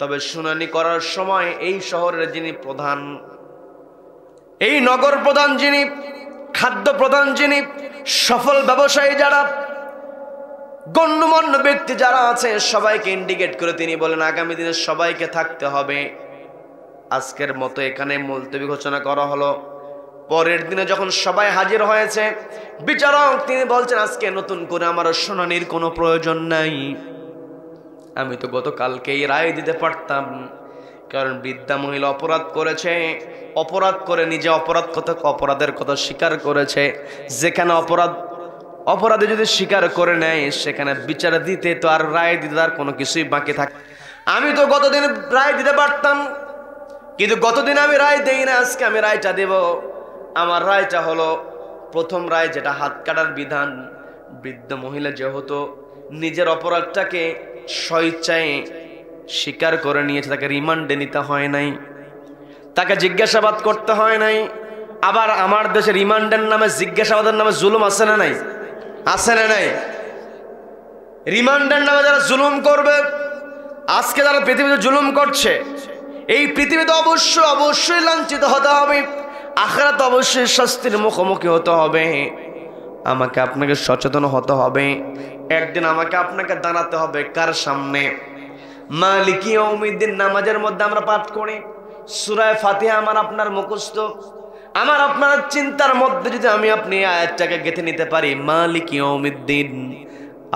তবে শুনানি করার সময় এই শহরের যিনি প্রধান, এই নগর প্রধান যিনি, খাদ্য প্রধান যিনি, সফল ব্যবসায়ী যারা, গণ্যমান্য ব্যক্তি যারা আছে সবাইকে ইন্ডিকেট করে তিনি বলেন আগামী দিনে সবাইকে থাকতে হবে। আজকের মতো এখানে মুলতবি ঘোষণা করা হলো। পরের দিনে যখন সবাই হাজির হয়েছে, বিচারক তিনি বলছেন আজকে নতুন করে আমার শুনানির কোনো প্রয়োজন নাই। আমি তো গতকালকেই রায় দিতে পারতাম, কারণ বৃদ্ধা মহিলা অপরাধ করেছে, অপরাধ করে নিজে অপরাধের কথা স্বীকার করেছে। যেখানে অপরাধী যদি স্বীকার করে নেয় সেখানে বিচার দিতে তো আর রায় দিতে তার কোনো কিছুই বাকি থাকে। আমি তো গতদিন রায় দিতে পারতাম, কিন্তু গতদিন আমি রায় দেই না, আজকে আমি রায়টা দেব। আমার রায়টা হলো প্রথম রায়, যেটা হাত কাটার বিধান। বৃদ্ধ মহিলা যেহেতু নিজের অপরাধটাকে স্বেচ্ছায় স্বীকার করে নিয়েছে, তাকে রিমান্ডে নিতে হয় নাই, তাকে জিজ্ঞাসাবাদ করতে হয় নাই। আবার আমার দেশে রিমান্ডের নামে, জিজ্ঞাসাবাদের নামে জুলুম আছে না নাই? আছে না নাই? রিমান্ডের নামে যারা জুলুম করবে, আজকে যারা পৃথিবীতে জুলুম করছে, এই পৃথিবীতে অবশ্যই লাঞ্ছিত হতে হবে, আখিরাতে অবশ্যই শাস্তির মুখোমুখি হতে হবে। আমাকে আপনাকে সচেতন হতে হবে। একদিন আমাকে আপনাকে দাঁড়াতে হবে কার সামনে? মালিকি ইয়াউমিদ্দিন নামাজের মধ্যে আমরা পাঠ করি, সূরা ফাতিহা আমার আপনার মুখস্থ। আমার আপনার চিন্তার মধ্যে যদি আমি আপনি আয়াতটাকে গেঁথে নিতে পারি, মালিকি ইয়াউমিদ্দিন,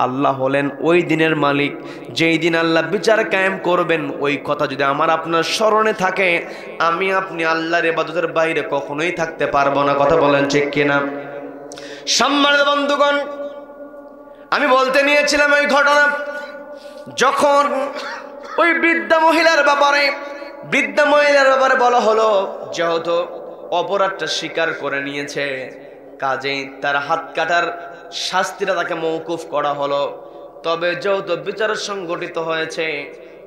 আল্লাহ হলেন ওই দিনের মালিক, যেই দিন আল্লাহ বিচার কায়েম করবেন, ওই কথা যদি আমার আপনার স্মরণে থাকে, আমি আপনি আল্লাহর ইবাদতের বাইরে কখনোই থাকতে পারবো না। কথা বলেন ঠিক কিনা? সম্মানিত বন্ধুগণ, আমি বলতে নিয়েছিলাম ওই ঘটনা, যখন ওই বৃদ্ধা মহিলার ব্যাপারে বলা হলো, যেহেতু অপরাধটা স্বীকার করে নিয়েছে, কাজেই তার হাত কাটার শাস্তিটা তাকে মওকুফ করা হলো। তবে যেহেতু বিচার সংগঠিত হয়েছে,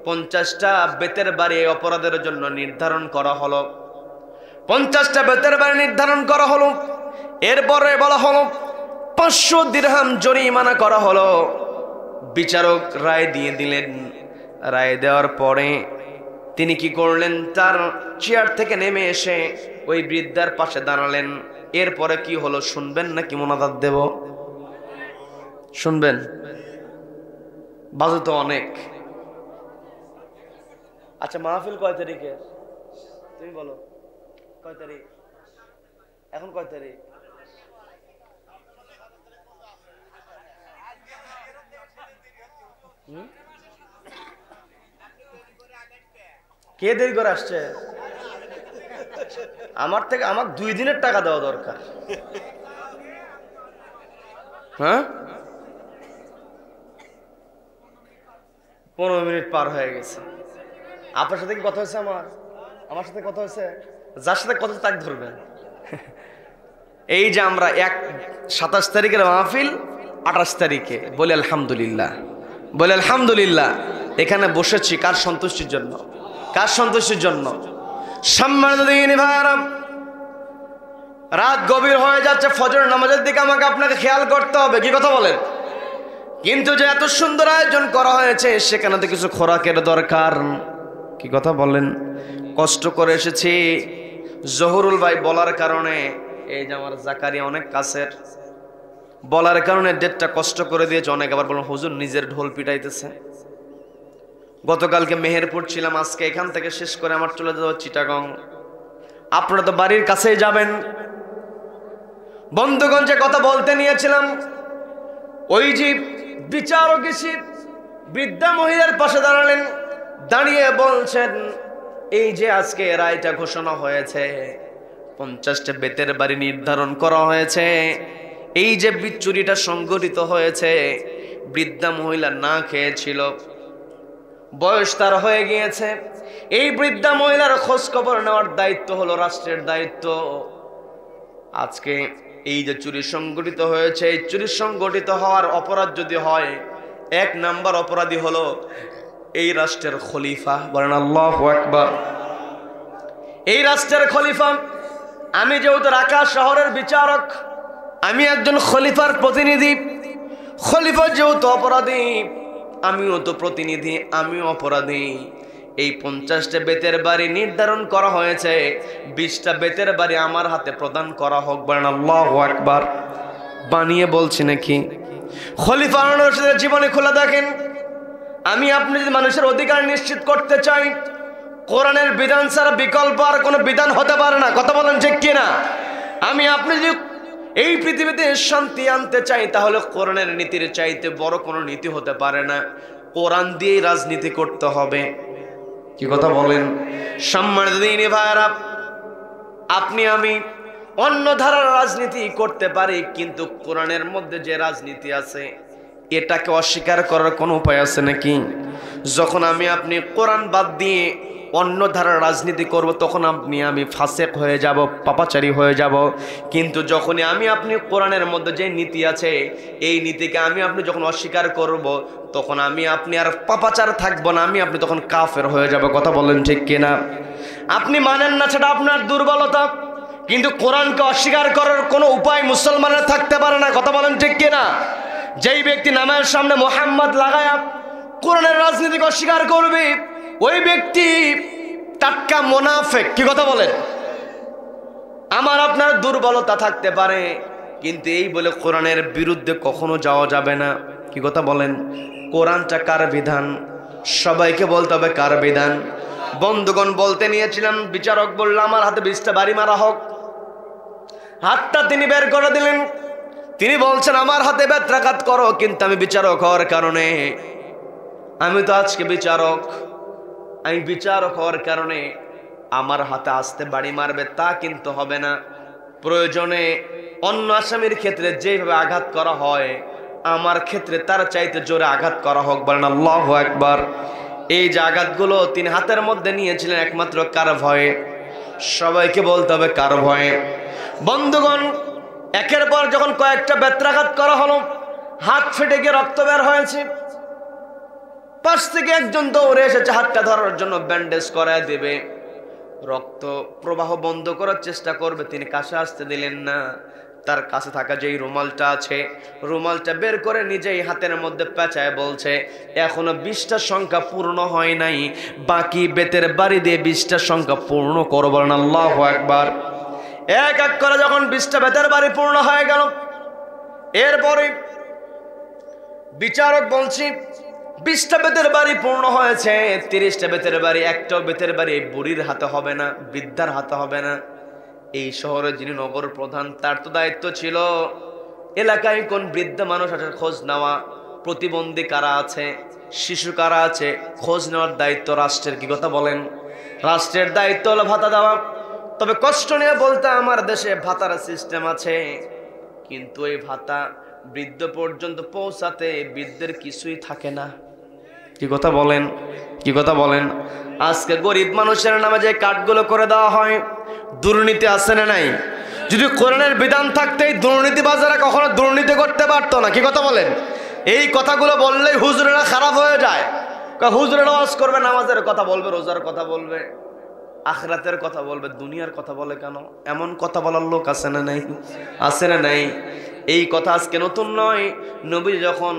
50টা বেতের বাড়ি অপরাধের জন্য নির্ধারণ করা হলো। 50টা বেতের বাড়ি নির্ধারণ করা হলো। এরপরে বলা হলো 500 দিরহাম জরিমানা করা হলো। বিচারক রায় দিয়ে দিলেন। রায় দেওয়ার পরে তিনি কি করলেন? তার চেয়ার থেকে নেমে এসে ওই বৃদ্ধার পাশে দাঁড়ালেন। এরপরে কি হলো শুনবেন নাকি মোনাজাত দেব? শুনবেন? বাজে তো অনেক। আচ্ছা, মাহফিল কয় তারিখে? তুমি বলো, কয় তারিখ? এখন কয় তারিখ? কে দেরি করে আসছে? আমার 2 দিনের টাকা দেওয়া দরকার। হ্যাঁ, 15 মিনিট পার হয়ে গেছে। আপনার সাথে কি কথা হয়েছে? আমার সাথে কথা হয়েছে? যার সাথে কথা তাকে ধরবেন। এই যে আমরা 27 তারিখের মাহফিল, 28 তারিখে বলে আলহামদুলিল্লাহ, বলে আলহামদুলিল্লাহ। এখানে বসেছি কার সন্তুষ্টির জন্য? কার সন্তুষ্টির জন্য? সম্মানিত দিনী ভাইরা, রাত গভীর হয়ে যাচ্ছে, ফজর নামাজের দিকে আমাকে আপনাকে খেয়াল করতে হবে। কি কথা বলেন? কিন্তু যে এত সুন্দর আয়োজন করা হয়েছে, সেখানে তো কিছু খোরাকের দরকার। কি কথা বলেন? কষ্ট করে এসেছি। জহুরুল ভাই বলার কারণে, এই যে আমার জাকারিয়া অনেক কাছের, বলার কারণে ডেটটা কষ্ট করে দিয়েছে। অনেক আবার বলুন হুজুর নিজের ঢোল পিটাইতেছে। গতকালকে মেহেরপুর ছিলাম, আজকে এখান থেকে শেষ করে আমার চলে যাবো চিটাগং। আপনারা তো বাড়ির কাছেই যাবেন। বন্ধুগঞ্জে কথা বলতে নিয়েছিলাম, ওই যে বিচারক এসে বৃদ্ধা মহিলার পাশে দাঁড়ালেন, দাঁড়িয়ে বলছেন, এই যে আজকে রায়টা ঘোষণা হয়েছে, 50টা বেতের বাড়ি নির্ধারণ করা হয়েছে, এই যে চুরিটা সংগঠিত হয়েছে, বৃদ্ধা মহিলা না খেয়েছিল, বয়স তার হয়ে গিয়েছে। এই বৃদ্ধা মহিলার খোঁজ খবর নেওয়ার দায়িত্ব হলো রাষ্ট্রের দায়িত্ব। আজকে এই যে চুরি সংগঠিত হয়েছে, এই চুরি সংগঠিত হওয়ার অপরাধ যদি হয়, 1 নাম্বার অপরাধী হলো এই রাষ্ট্রের খলিফা। বলেন আল্লাহু আকবার। এই রাষ্ট্রের খলিফা। আমি যেহেতু রাকা শহরের বিচারক, আমি একজন খলিফার প্রতিনিধি। খলিফা যেহেতু অপরাধী, আমিও তো প্রতিনিধি, আমিও অপরাধী। এই 50টা বেতের বাড়ি নির্ধারণ করা হয়েছে, 20টা বেতের বাড়ি আমার হাতে প্রদান করা হোক। বলেন আল্লাহু আকবার। বানিয়ে বলছি নাকি? খলিফা রশিদের জীবনে খোলা দেখেন। আমি আপনি যদি মানুষের অধিকার নিশ্চিত করতে চাই, কোরআনের বিধান ছাড়া বিকল্প আর কোনো বিধান হতে পারে না। কথা বলেন ঠিক কিনা? আমি আপনি যদি এই পৃথিবীতে শান্তি আনতে চাই, তাহলে কোরআনের নীতির চাইতে বড় কোনো নীতি হতে পারে না। কোরআন দিয়েই রাজনীতি করতে হবে। কি কথা বলেন? সম্মানিত দিনী ভাইরা, আপনি আমি অন্য ধারার রাজনীতি করতে পারি, কিন্তু কোরআনের মধ্যে যে রাজনীতি আছে এটাকে অস্বীকার করার কোনো উপায় আছে নাকি? যখন আমি আপনি কোরআন বাদ দিয়ে অন্য ধারার রাজনীতি করব, তখন আমি ফাসেক হয়ে যাব, পাপাচারী হয়ে যাব। কিন্তু যখনই আমি আপনি কোরআনের মধ্যে যে নীতি আছে এই নীতিকে আমি আপনি যখন অস্বীকার করব, তখন আমি আপনি আর পাপাচার থাকবো না, আমি আপনি তখন কাফের হয়ে যাব। কথা বলেন ঠিক কিনা? আপনি মানেন না, সেটা আপনার দুর্বলতা, কিন্তু কোরআনকে অস্বীকার করার কোনো উপায় মুসলমানের থাকতে পারে না। কথা বলেন ঠিক কিনা? যেই ব্যক্তি নামের সামনে মোহাম্মদ লাগায়া কোরআনের রাজনীতিকে অস্বীকার করবে, ওই ব্যক্তি টাটকা মুনাফিক। কি কথা বলেন? আমার আপনার দুর্বলতা থাকতে পারে, কিন্তু এই বলে কোরআনের বিরুদ্ধে কখনো যাওয়া যাবে না। কি কথা বলেন? কোরআনটা কার বিধান? সবাইকে বলতে হবে কার বিধান। বন্ধুগণ, বলতে নিয়েছিলাম, বিচারক বলল আমার হাতে 20টা বাড়ি মারা হোক। হাতটা তিনি বের করে দিলেন। তিনি বলছেন আমার হাতে বেত্রাঘাত করো, কিন্তু আমি বিচারক হওয়ার কারণে, আমি তো আজকে বিচারক, আমি বিচারক হওয়ার কারণে আমার হাতে আসতে বাড়ি মারবে তা কিন্তু হবে না। প্রয়োজনে অন্য আসামির ক্ষেত্রে যেভাবে আঘাত করা হয় আমার ক্ষেত্রে তার চাইতে জোরে আঘাত করা হোক। বলেন আল্লাহু আকবার। এই যে আঘাতগুলো তিনি হাতের মধ্যে নিয়েছিলেন একমাত্র কার ভয়ে? সবাইকে বলতে হবে কার ভয়ে। বন্ধুগণ, একের পর যখন কয়েকটা বেত্রাঘাত করা হলো, হাত ফেটে গিয়ে রক্ত বের হয়েছে। পাশ থেকে একজন দৌড়ে এসেছে হাতটা ধরার জন্য, ব্যান্ডেজ করায় দেবে, রক্ত প্রবাহ বন্ধ করার চেষ্টা করবে, তিনি কাছে আসতে দিলেন না। তার কাছে থাকা যেই রুমালটা আছে, রুমালটা বের করে নিজেই হাতের মধ্যে পেঁচায় বলছে এখনো 20টা সংখ্যা পূর্ণ হয় নাই, বাকি বেতের বাড়ি দিয়ে 20টা সংখ্যা পূর্ণ করো। বলেন আল্লাহু আকবার। এক এক করে যখন 20টা বেতের বাড়ি পূর্ণ হয়ে গেল, এরপরে বিচারক বলছি 20টা বেতের বাড়ি পূর্ণ হয়েছে, 30টা বেতের বাড়ি, একটাও বেতের বাড়ি এই বুড়ির হাতে হবে না, বৃদ্ধার হাতে হবে না। এই শহরে যিনি নগর প্রধান, তার তো দায়িত্ব ছিল এলাকায় কোন বৃদ্ধ মানুষ আছে খোঁজ নেওয়া, প্রতিবন্ধী কারা আছে, শিশু কারা আছে খোঁজ নেওয়ার দায়িত্ব রাষ্ট্রের। কি কথা বলেন? রাষ্ট্রের দায়িত্ব হলো ভাতা দেওয়া। তবে কষ্ট নিয়ে বলতে আমার দেশে ভাতার সিস্টেম আছে, কিন্তু এই ভাতা বৃদ্ধ পর্যন্ত পৌঁছাতে বৃদ্ধের কিছুই থাকে না। কি কথা বলেন? কি কথা বলেন? আজকে গরিব মানুষের নামে যে কার্ডগুলো করে দেওয়া হয়, দুর্নীতি আছে না নাই? যদি কোরআনের বিধান থাকতে এই দুর্নীতিবাজারা কখনো দুর্নীতি করতে পারতো না। কি কথা বলেন? এই কথাগুলো বললেই হুজুরেরা খারাপ হয়ে যায়। হুজুরেরা ওয়াজ করবে, নামাজের কথা বলবে, রোজার কথা বলবে, আখিরাতের কথা বলবে, দুনিয়ার কথা বলে কেন? এমন কথা বলার লোক আছে না নাই? আছে না নাই? এই কথা আজকে নতুন নয়। নবীজি যখন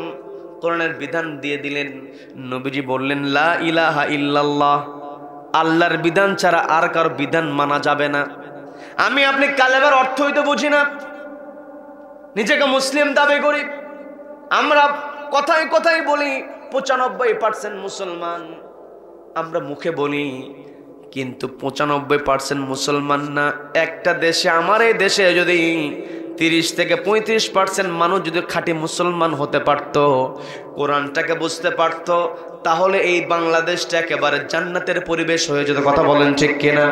কোরআনের বিধান দিয়ে দিলেন, নবীজি বললেন লা ইলাহা ইল্লাল্লাহ, আল্লাহর বিধান ছাড়া আর কারো বিধান মানা যাবে না। আমি আপনি কালেমার অর্থই তো বুঝি না, নিজেকে মুসলিম দাবি করি, আমরা কথায় কথায় বলি 95% মুসলমান, আমরা মুখে বলি, কিন্তু 95% মুসলমান না। একটা দেশে, আমার এই দেশে যদি 30 থেকে 35% মানুষ যদি খাঁটি মুসলমান হতে পারত, কোরআনটাকে বুঝতে পারত, তাহলে এই বাংলাদেশটা একেবারে জান্নাতের পরিবেশ হয়ে যেত। কথা বলেন ঠিক কিনা?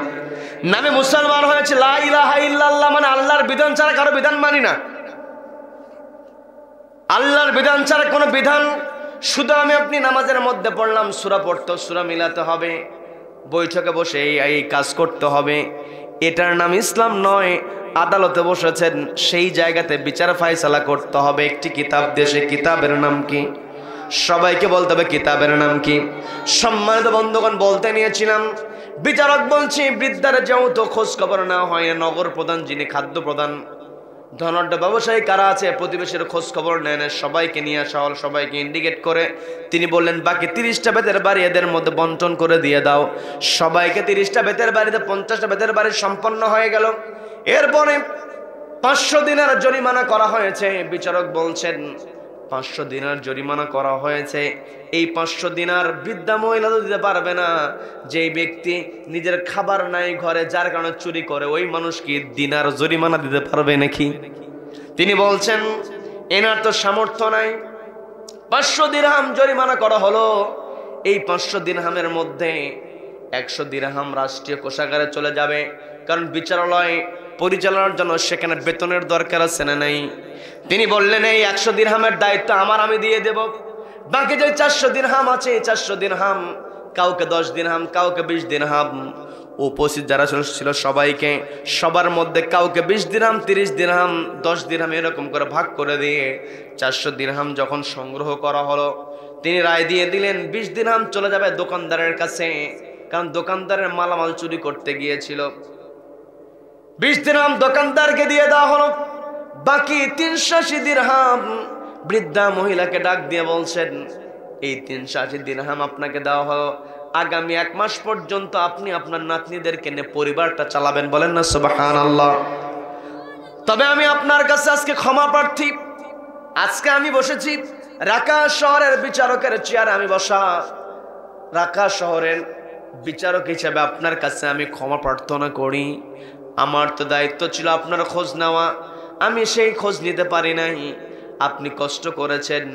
নামে মুসলমান হয়েছে, লা ইলাহা ইল্লাল্লাহ মানে আল্লাহর বিধান ছাড়া কারো বিধান মানি না। আল্লাহর বিধান ছাড়া কোনো বিধান, শুধু আমি আপনি নামাজের মধ্যে পড়লাম, সূরা পড়তে, সূরা মিলাতে হবে, বৈঠকে বসে এই কাজ করতে হবে, এটার নাম ইসলাম নয়। আদালতে বসেছেন, সেই জায়গাতে বিচার ফায়সালা করতে হবে একটি কিতাব দেশে। কিতাবের নাম কি? সবাইকে বলতে হবে কিতাবের নাম কি? সম্মানিত বন্ধুগণ, বলতে নিয়েছিলাম, বিচারক বলছি বৃদ্ধার যেহেতু খোঁজ খবর নেওয়া হয় না, নগর প্রধান যিনি খাদ্য প্রধান, ধনাঢ্য ব্যবসায়ী কারা আছে প্রতিবেশীর খোঁজ খবর নেন, সবাইকে নিয়ে আসা হল, সবাইকে ইন্ডিকেট করে তিনি বললেন বাকি 30টা বেতের বাড়ি এদের মধ্যে বন্টন করে দিয়ে দাও। সবাইকে 30টা বেতের বাড়িতে 50টা বেতের বাড়ি সম্পন্ন হয়ে গেল। এরপরে 500 দিনার জরিমানা করা হয়েছে। বিচারক বলছেন 500 দিনার জরিমানা করা হয়েছে, এই 500 দিনার বৃদ্ধা মহিলা তো দিতে পারবে না। যেই ব্যক্তি নিজের খাবার নাই ঘরে, যার কারণে চুরি করে, ওই মানুষ কি দিনার জরিমানা দিতে পারবে নাকি? তিনি বলছেন এনার তো সামর্থ্য নাই, 500 দিরহাম জরিমানা করা হলো। এই 500 দিরহামের মধ্যে 100 দিরহাম রাষ্ট্রীয় কোষাগারে চলে যাবে, কারণ বিচারালয় পরিচালনার জন্য সেখানে বেতনের দরকার আছে না নাই। তিনি বললেন এই 100 দিরহামের দায়িত্ব আমার, আমি দিয়ে দেব। বাকি যে 400 দিরহাম আছে, 400 দিরহাম কাউকে 10 দিরহাম, কাউকে 20 দিরহাম, উপস্থিত যারা ছিল সবাইকে, সবার মধ্যে কাউকে 20 দিরহাম, 30 দিরহাম, 10 দিরহাম এরকম করে ভাগ করে দিয়ে 400 দিরহাম যখন সংগ্রহ করা হলো, তিনি রায় দিয়ে দিলেন 20 দিরহাম চলে যাবে দোকানদারের কাছে, কারণ দোকানদারের মালামাল চুরি করতে গিয়েছিল। 20 দিরহাম দোকানদারকে দিয়ে দেওয়া হলো। বাকি 380 দিরহাম বৃদ্ধা মহিলাকে ডাক দিয়ে বলছেন এই 380 দিরহাম আপনাকে দেওয়া হলো, আগামী 1 মাস পর্যন্ত আপনি আপনার নাতনিদেরকে নিয়ে পরিবারটা চালাবেন। বলেন না সুবহানাল্লাহ। তবে আমি আপনার কাছে আজকে ক্ষমা প্রার্থী। আজকে আমি বসেছি রাকা শহরের বিচারকের চেয়ারে, আমি বসা রাকা শহরের বিচারক হিসেবে আপনার কাছে আমি ক্ষমা প্রার্থনা করি। আমার তো দায়িত্ব ছিল আপনার খোঁজ নেওয়া, আমি সেই খোঁজ নিতে পারি নাই। আপনি কষ্ট করেছেন,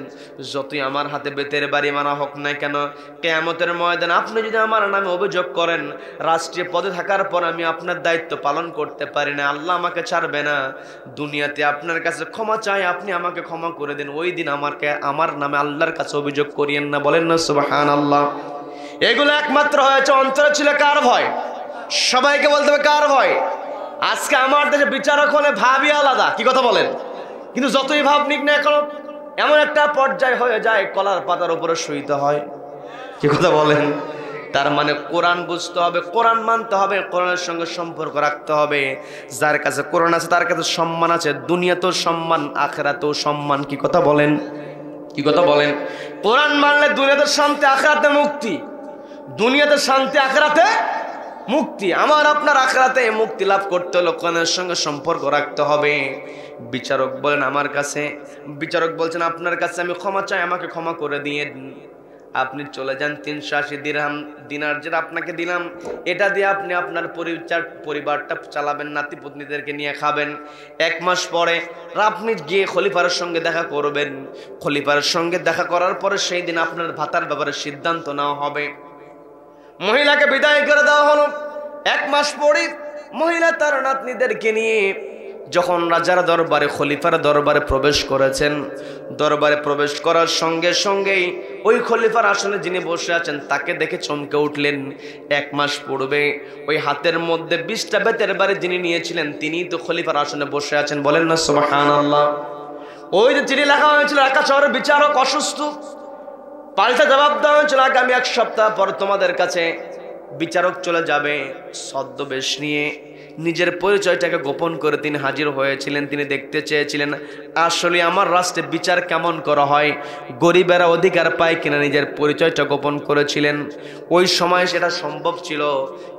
যতই আমার হাতে বেতের বাড়ি মারা হোক না কেন, কিয়ামতের ময়দানে আপনি যদি আমার নামে অভিযোগ করেন, রাষ্ট্রীয় পদে থাকার পর আমি আপনার দায়িত্ব পালন করতে পারি না, আল্লাহ আমাকে ছাড়বে না। দুনিয়াতে আপনার কাছে ক্ষমা চাই, আপনি আমাকে ক্ষমা করে দিন, ওই দিন আমার নামে আল্লাহর কাছে অভিযোগ করিয়েন না। বলেন না সুবহানাল্লাহ। এগুলো একমাত্র হয়েছে অন্তরে ছিল কার ভয়? সবাইকে বলতে হবে কার ভয়? আজকে আমার দেশে বিচারক হলে ভাবই আলাদা, কি কথা বলেন? কিন্তু যতই ভাব নিক না এখন এমন একটা পর্যায় হয়ে যায় কলার পাতার উপরে শুইতে হয়, কি কথা বলেন? তার মানে কোরআন বুঝতে হবে, কোরআন মানতে হবে, কোরআনের সঙ্গে সম্পর্ক রাখতে হবে। যার কাছে কোরআন আছে তার কাছে সম্মান আছে, দুনিয়াতেও সম্মান, আখিরাতেও সম্মান। কি কথা বলেন? কি কথা বলেন? কোরআন মানলে দুনিয়াতে শান্তি, আখিরাতে মুক্তি। দুনিয়াতে শান্তি, আখিরাতে মুক্তি। আমার আপনার আখিরাতে মুক্তি লাভ করতে হলে কোরআনের সঙ্গে সম্পর্ক রাখতে হবে। বিচারক বলেন আমার কাছে, বিচারক বলছেন আপনার কাছে আমি ক্ষমা চাই, আমাকে ক্ষমা করে দিয়ে আপনি চলে যান। 380 দিরহাম দিনার যেটা আপনাকে দিলাম, এটা দিয়ে আপনি আপনার পরিবারটা চালাবেন, নাতিপুতনিদেরকে নিয়ে খাবেন। 1 মাস পরে আপনি গিয়ে খলিফার সঙ্গে দেখা করবেন। খলিফার সঙ্গে দেখা করার পরে সেই দিন আপনার ভাতার ব্যাপারে সিদ্ধান্ত নেওয়া হবে। মহিলাকে বিদায় করে দেওয়া হলো। 1 মাস পরে মহিলা তার নাতনিদেরকে নিয়ে যখন রাজার দরবারে, খলিফার দরবারে প্রবেশ করেছেন, দরবারে প্রবেশ করার সঙ্গে সঙ্গেই ওই খলিফার আসনে যিনি বসে আছেন তাকে দেখে চমকে উঠলেন। 1 মাস পূর্বে ওই হাতের মধ্যে 20টা বেতের বাড়ি যিনি নিয়েছিলেন তিনি তো খলিফার আসনে বসে আছেন। বলেন না সুবহানাল্লাহ। ওই যে চিঠি লেখা হয়েছিল ঢাকা শহরের বিচারক অসুস্থ, পাল্টা জবাব দেওয়া হয়েছিল আগামী 1 সপ্তাহ পর তোমাদের কাছে বিচারক চলে যাবে। ছদ্মবেশ নিয়ে নিজের পরিচয়টাকে গোপন করে তিনি হাজির হয়েছিলেন। তিনি দেখতে চেয়েছিলেন আসলে আমার রাষ্ট্রে বিচার কেমন করা হয়, গরিবেরা অধিকার পায় কিনা, নিজের পরিচয়টা গোপন করেছিলেন। ওই সময় সেটা সম্ভব ছিল,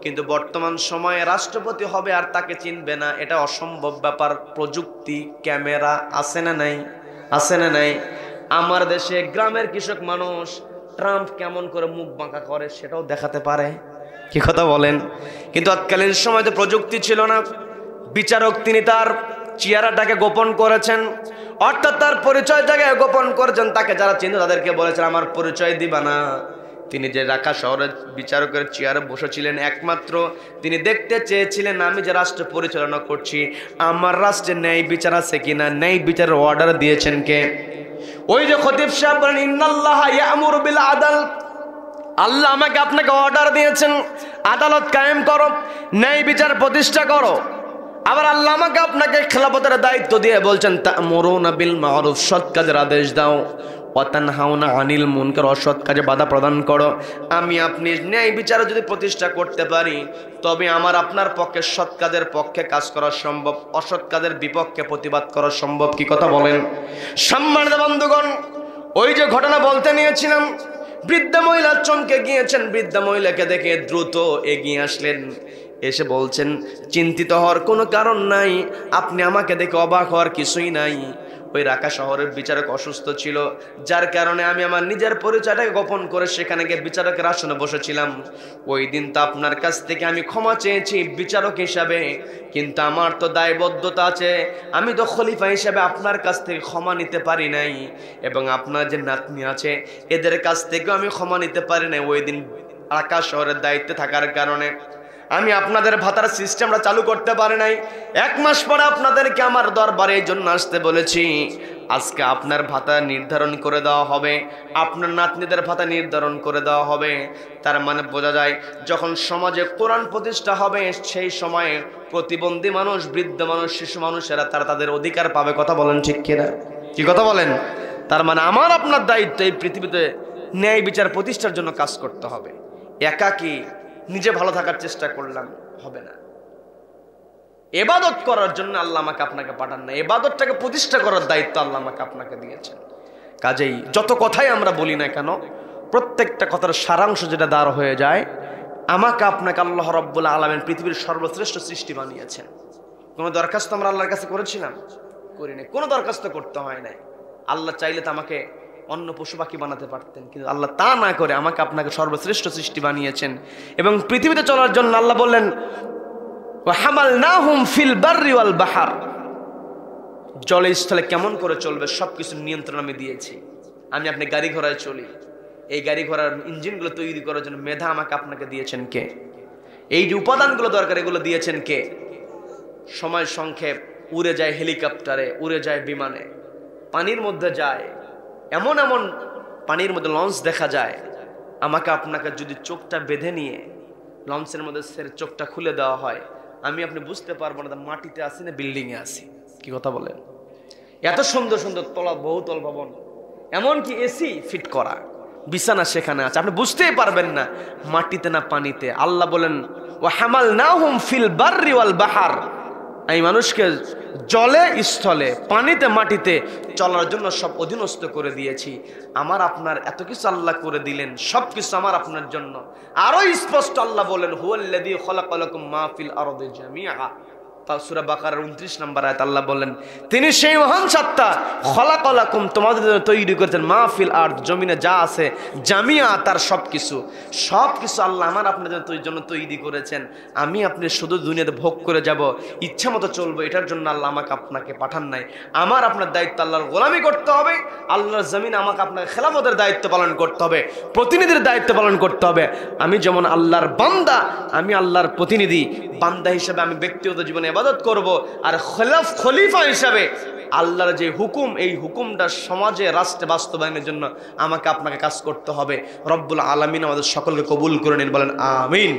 কিন্তু বর্তমান সময়ে রাষ্ট্রপতি হবে আর তাকে চিনবে না, এটা অসম্ভব ব্যাপার। প্রযুক্তি, ক্যামেরা আছে না নাই? আছে না নাই? আমার দেশে গ্রামের কৃষক মানুষ ট্রাম্প কেমন করে মুখ বাঁকা করে সেটাও দেখাতে পারে। কি কথা বলেন? কিন্তু তৎকালীন সময় তো প্রযুক্তি ছিল না। বিচারক তিনি তার চেহারাটাকে গোপন করেছেন, অর্থাৎ তার পরিচয়টাকে গোপন করেছেন। তাকে যারা চিনত তাদেরকে বলেছেন আমার পরিচয় দিবা না। তিনি যে ঢাকা শহরের বিচারকের চেয়ারে বসেছিলেন, একমাত্র তিনি দেখতে চেয়েছিলেন আমি যে রাষ্ট্র পরিচালনা করছি আমার রাষ্ট্রে ন্যায় বিচার আছে কিনা, ন্যায় বিচারের অর্ডার দিয়েছেন কে। ওই যে খতিব সাহেব বলেন ইন্নাল্লাহা ইয়ামুরু বিল আদল, আল্লাহ আমাকে আপনাকে অর্ডার দিয়েছেন আদালত কায়েম করো, ন্যায় বিচার প্রতিষ্ঠা করো। আবার আল্লাহ আমাকে আপনাকে খেলাফতের দায়িত্ব দিয়ে বলছেন তা'মুরুনা বিল মা'রুফ, সৎ কাজের আদেশ দাও, ওয়া তানহাউনা আনিল মুনকার, অসৎ কাজে বাধা প্রদান করো। আমি আপনি ন্যায় বিচার যদি প্রতিষ্ঠা করতে পারি তবে আমার আপনার পক্ষে সৎ কাজের পক্ষে কাজ করা সম্ভব, অসৎ কাজের বিপক্ষে প্রতিবাদ করা সম্ভব। কি কথা বলেন? সম্মানিত বন্ধুগণ, ওই যে ঘটনা বলতে নিয়েছিলাম, বৃদ্ধা মহিলা চমকে গিয়েছেন। বৃদ্ধা মহিলাকে দেখে দ্রুত এগিয়ে আসলেন, এসে বলছেন চিন্তিত হওয়ার কোনো কারণ নাই, আপনি আমাকে দেখে অবাক হওয়ার কিছুই নাই। ওই রাকা শহরের বিচারক অসুস্থ ছিল, যার কারণে আমি আমার নিজের পরিচয়টাকে গোপন করে সেখানে গিয়ে বিচারকের আসনে বসেছিলাম। ওই দিন তো আপনার কাছ থেকে আমি ক্ষমা চেয়েছি বিচারক হিসাবে, কিন্তু আমার তো দায়বদ্ধতা আছে, আমি তো খলিফা হিসাবে আপনার কাছ থেকে ক্ষমা নিতে পারি নাই, এবং আপনার যে নাতনি আছে এদের কাছ থেকেও আমি ক্ষমা নিতে পারি নাই। ওই দিন রাকা শহরের দায়িত্বে থাকার কারণে আমি আপনাদের ভাতার সিস্টেমটা চালু করতে পারি নাই। 1 মাস পরে আপনাদেরকে আমার দরবারে এই জন্য আসতে বলেছি। আজকে আপনার ভাতা নির্ধারণ করে দেওয়া হবে, আপনার নাতনিদের ভাতা নির্ধারণ করে দেওয়া হবে। তার মানে বোঝা যায় যখন সমাজে কোরআন প্রতিষ্ঠা হবে সেই সময়ে প্রতিবন্ধী মানুষ, বৃদ্ধ মানুষ, শিশু মানুষেরা তারা তাদের অধিকার পাবে। কথা বলেন ঠিক কিনা? কি কথা বলেন? তার মানে আমার আপনার দায়িত্ব এই পৃথিবীতে ন্যায় বিচার প্রতিষ্ঠার জন্য কাজ করতে হবে। একাকী নিজে ভালো থাকার চেষ্টা করলাম হবে না। ইবাদত করার জন্য আল্লাহ আমাকে আপনাকে পাঠান না, ইবাদতটাকে প্রতিষ্ঠা করার দায়িত্ব আল্লাহ আমাকে আপনাকে দিয়েছেন। কাজেই যত কথাই আমরা বলি না কেন, প্রত্যেকটা কথার সারাংশ যেটা দাঁড় হয়ে যায়, আমাকে আপনাকে আল্লাহ রাব্বুল আলামিন পৃথিবীর সর্বশ্রেষ্ঠ সৃষ্টি বানিয়েছেন। কোনো দরখাস্ত আমরা আল্লাহর কাছে করেছিলাম? করি নাই। কোনো দরখাস্ত করতে হয় নাই। আল্লাহ চাইলে তো আমাকে অন্য পশু পাখি বানাতে পারতেন, কিন্তু আল্লাহ তা না করে আমাকে আপনাকে সর্বশ্রেষ্ঠ সৃষ্টি বানিয়েছেন। এবং পৃথিবীতে চলার জন্য আল্লাহ বললেন ওয়া হামালনাহুম ফিল বাররি ওয়াল বাহর, জলে স্থলে কেমন করে চলবে সবকিছু নিয়ন্ত্রণ আমি দিয়েছি। আমি আপনি গাড়ি ঘোড়ায় চলি, এই গাড়ি ঘোড়ার ইঞ্জিনগুলো তৈরি করার জন্য মেধা আমাকে আপনাকে দিয়েছেন কে? এই যে উপাদানগুলো দরকার এগুলো দিয়েছেন কে? সময় সংক্ষেপ, উড়ে যায় হেলিকপ্টারে, উড়ে যায় বিমানে, পানির মধ্যে যায়, এমন এমন পানির মধ্যে লঞ্চ দেখা যায়। আমাকে আপনাকে যদি চোখটা বেঁধে নিয়ে লঞ্চের মধ্যে চোখটা খুলে দেওয়া হয়, আমি আপনি বুঝতে পারবো না মাটিতে আছি না বিল্ডিংয়ে আছি। কি কথা বলেন? এত সুন্দর সুন্দর তলা, বহুতল ভবন, এমনকি এসি ফিট করা, বিছানা সেখানে আছে, আপনি বুঝতেই পারবেন না মাটিতে না পানিতে। আল্লাহ বলেন ওয়া হামালনাহুম ফিল বাররি ওয়াল বাহর, আমি মানুষকে জলে স্থলে পানিতে মাটিতে চলার জন্য সব অধীনস্থ করে দিয়েছি। আমার আপনার এত কিছু আল্লাহ করে দিলেন, সব কিছু আমার আপনার জন্য। আরো স্পষ্ট আল্লাহ বলেন হুয়াল্লাযী খালাকালাকুম মা ফিল আরদি জামিআ, সূরা বাকারার 29 নম্বর আয়াত আল্লাহ বলেন তিনি সেই মহান সত্তা, খালাকালাকুম তোমাদের জন্য তৈরি করেছেন, মা ফিল আরদ জমিনে যা আছে, জামিআ তার সবকিছু, সবকিছু আল্লাহ আমার আপনাদের জন্য তৈরি করেছেন। আমি আপনি শুধু দুনিয়াতে ভোগ করে যাব, ইচ্ছা মতো চলবো, এটার জন্য আল্লাহ আমাকে আপনাকে পাঠান নাই। আমার আপনার দায়িত্ব আল্লাহর গোলামি করতে হবে, আল্লাহর জমিন আমাকে আপনাকে খেলাফতের দায়িত্ব পালন করতে হবে, প্রতিনিধির দায়িত্ব পালন করতে হবে। আমি যেমন আল্লাহর বান্দা, আমি আল্লাহর প্রতিনিধি, বান্দা হিসেবে আমি ব্যক্তিগত জীবনে ইবাদত করব, আর খলিফা হিসাবে আল্লাহর যে হুকুম, এই হুকুমটা সমাজে রাষ্ট্রে বাস্তবায়নের জন্য আমাকে আপনাকে কাজ করতে হবে। রব্বুল আলামিন আমাদের সকলকে কবুল করে নিন, বলেন আমিন।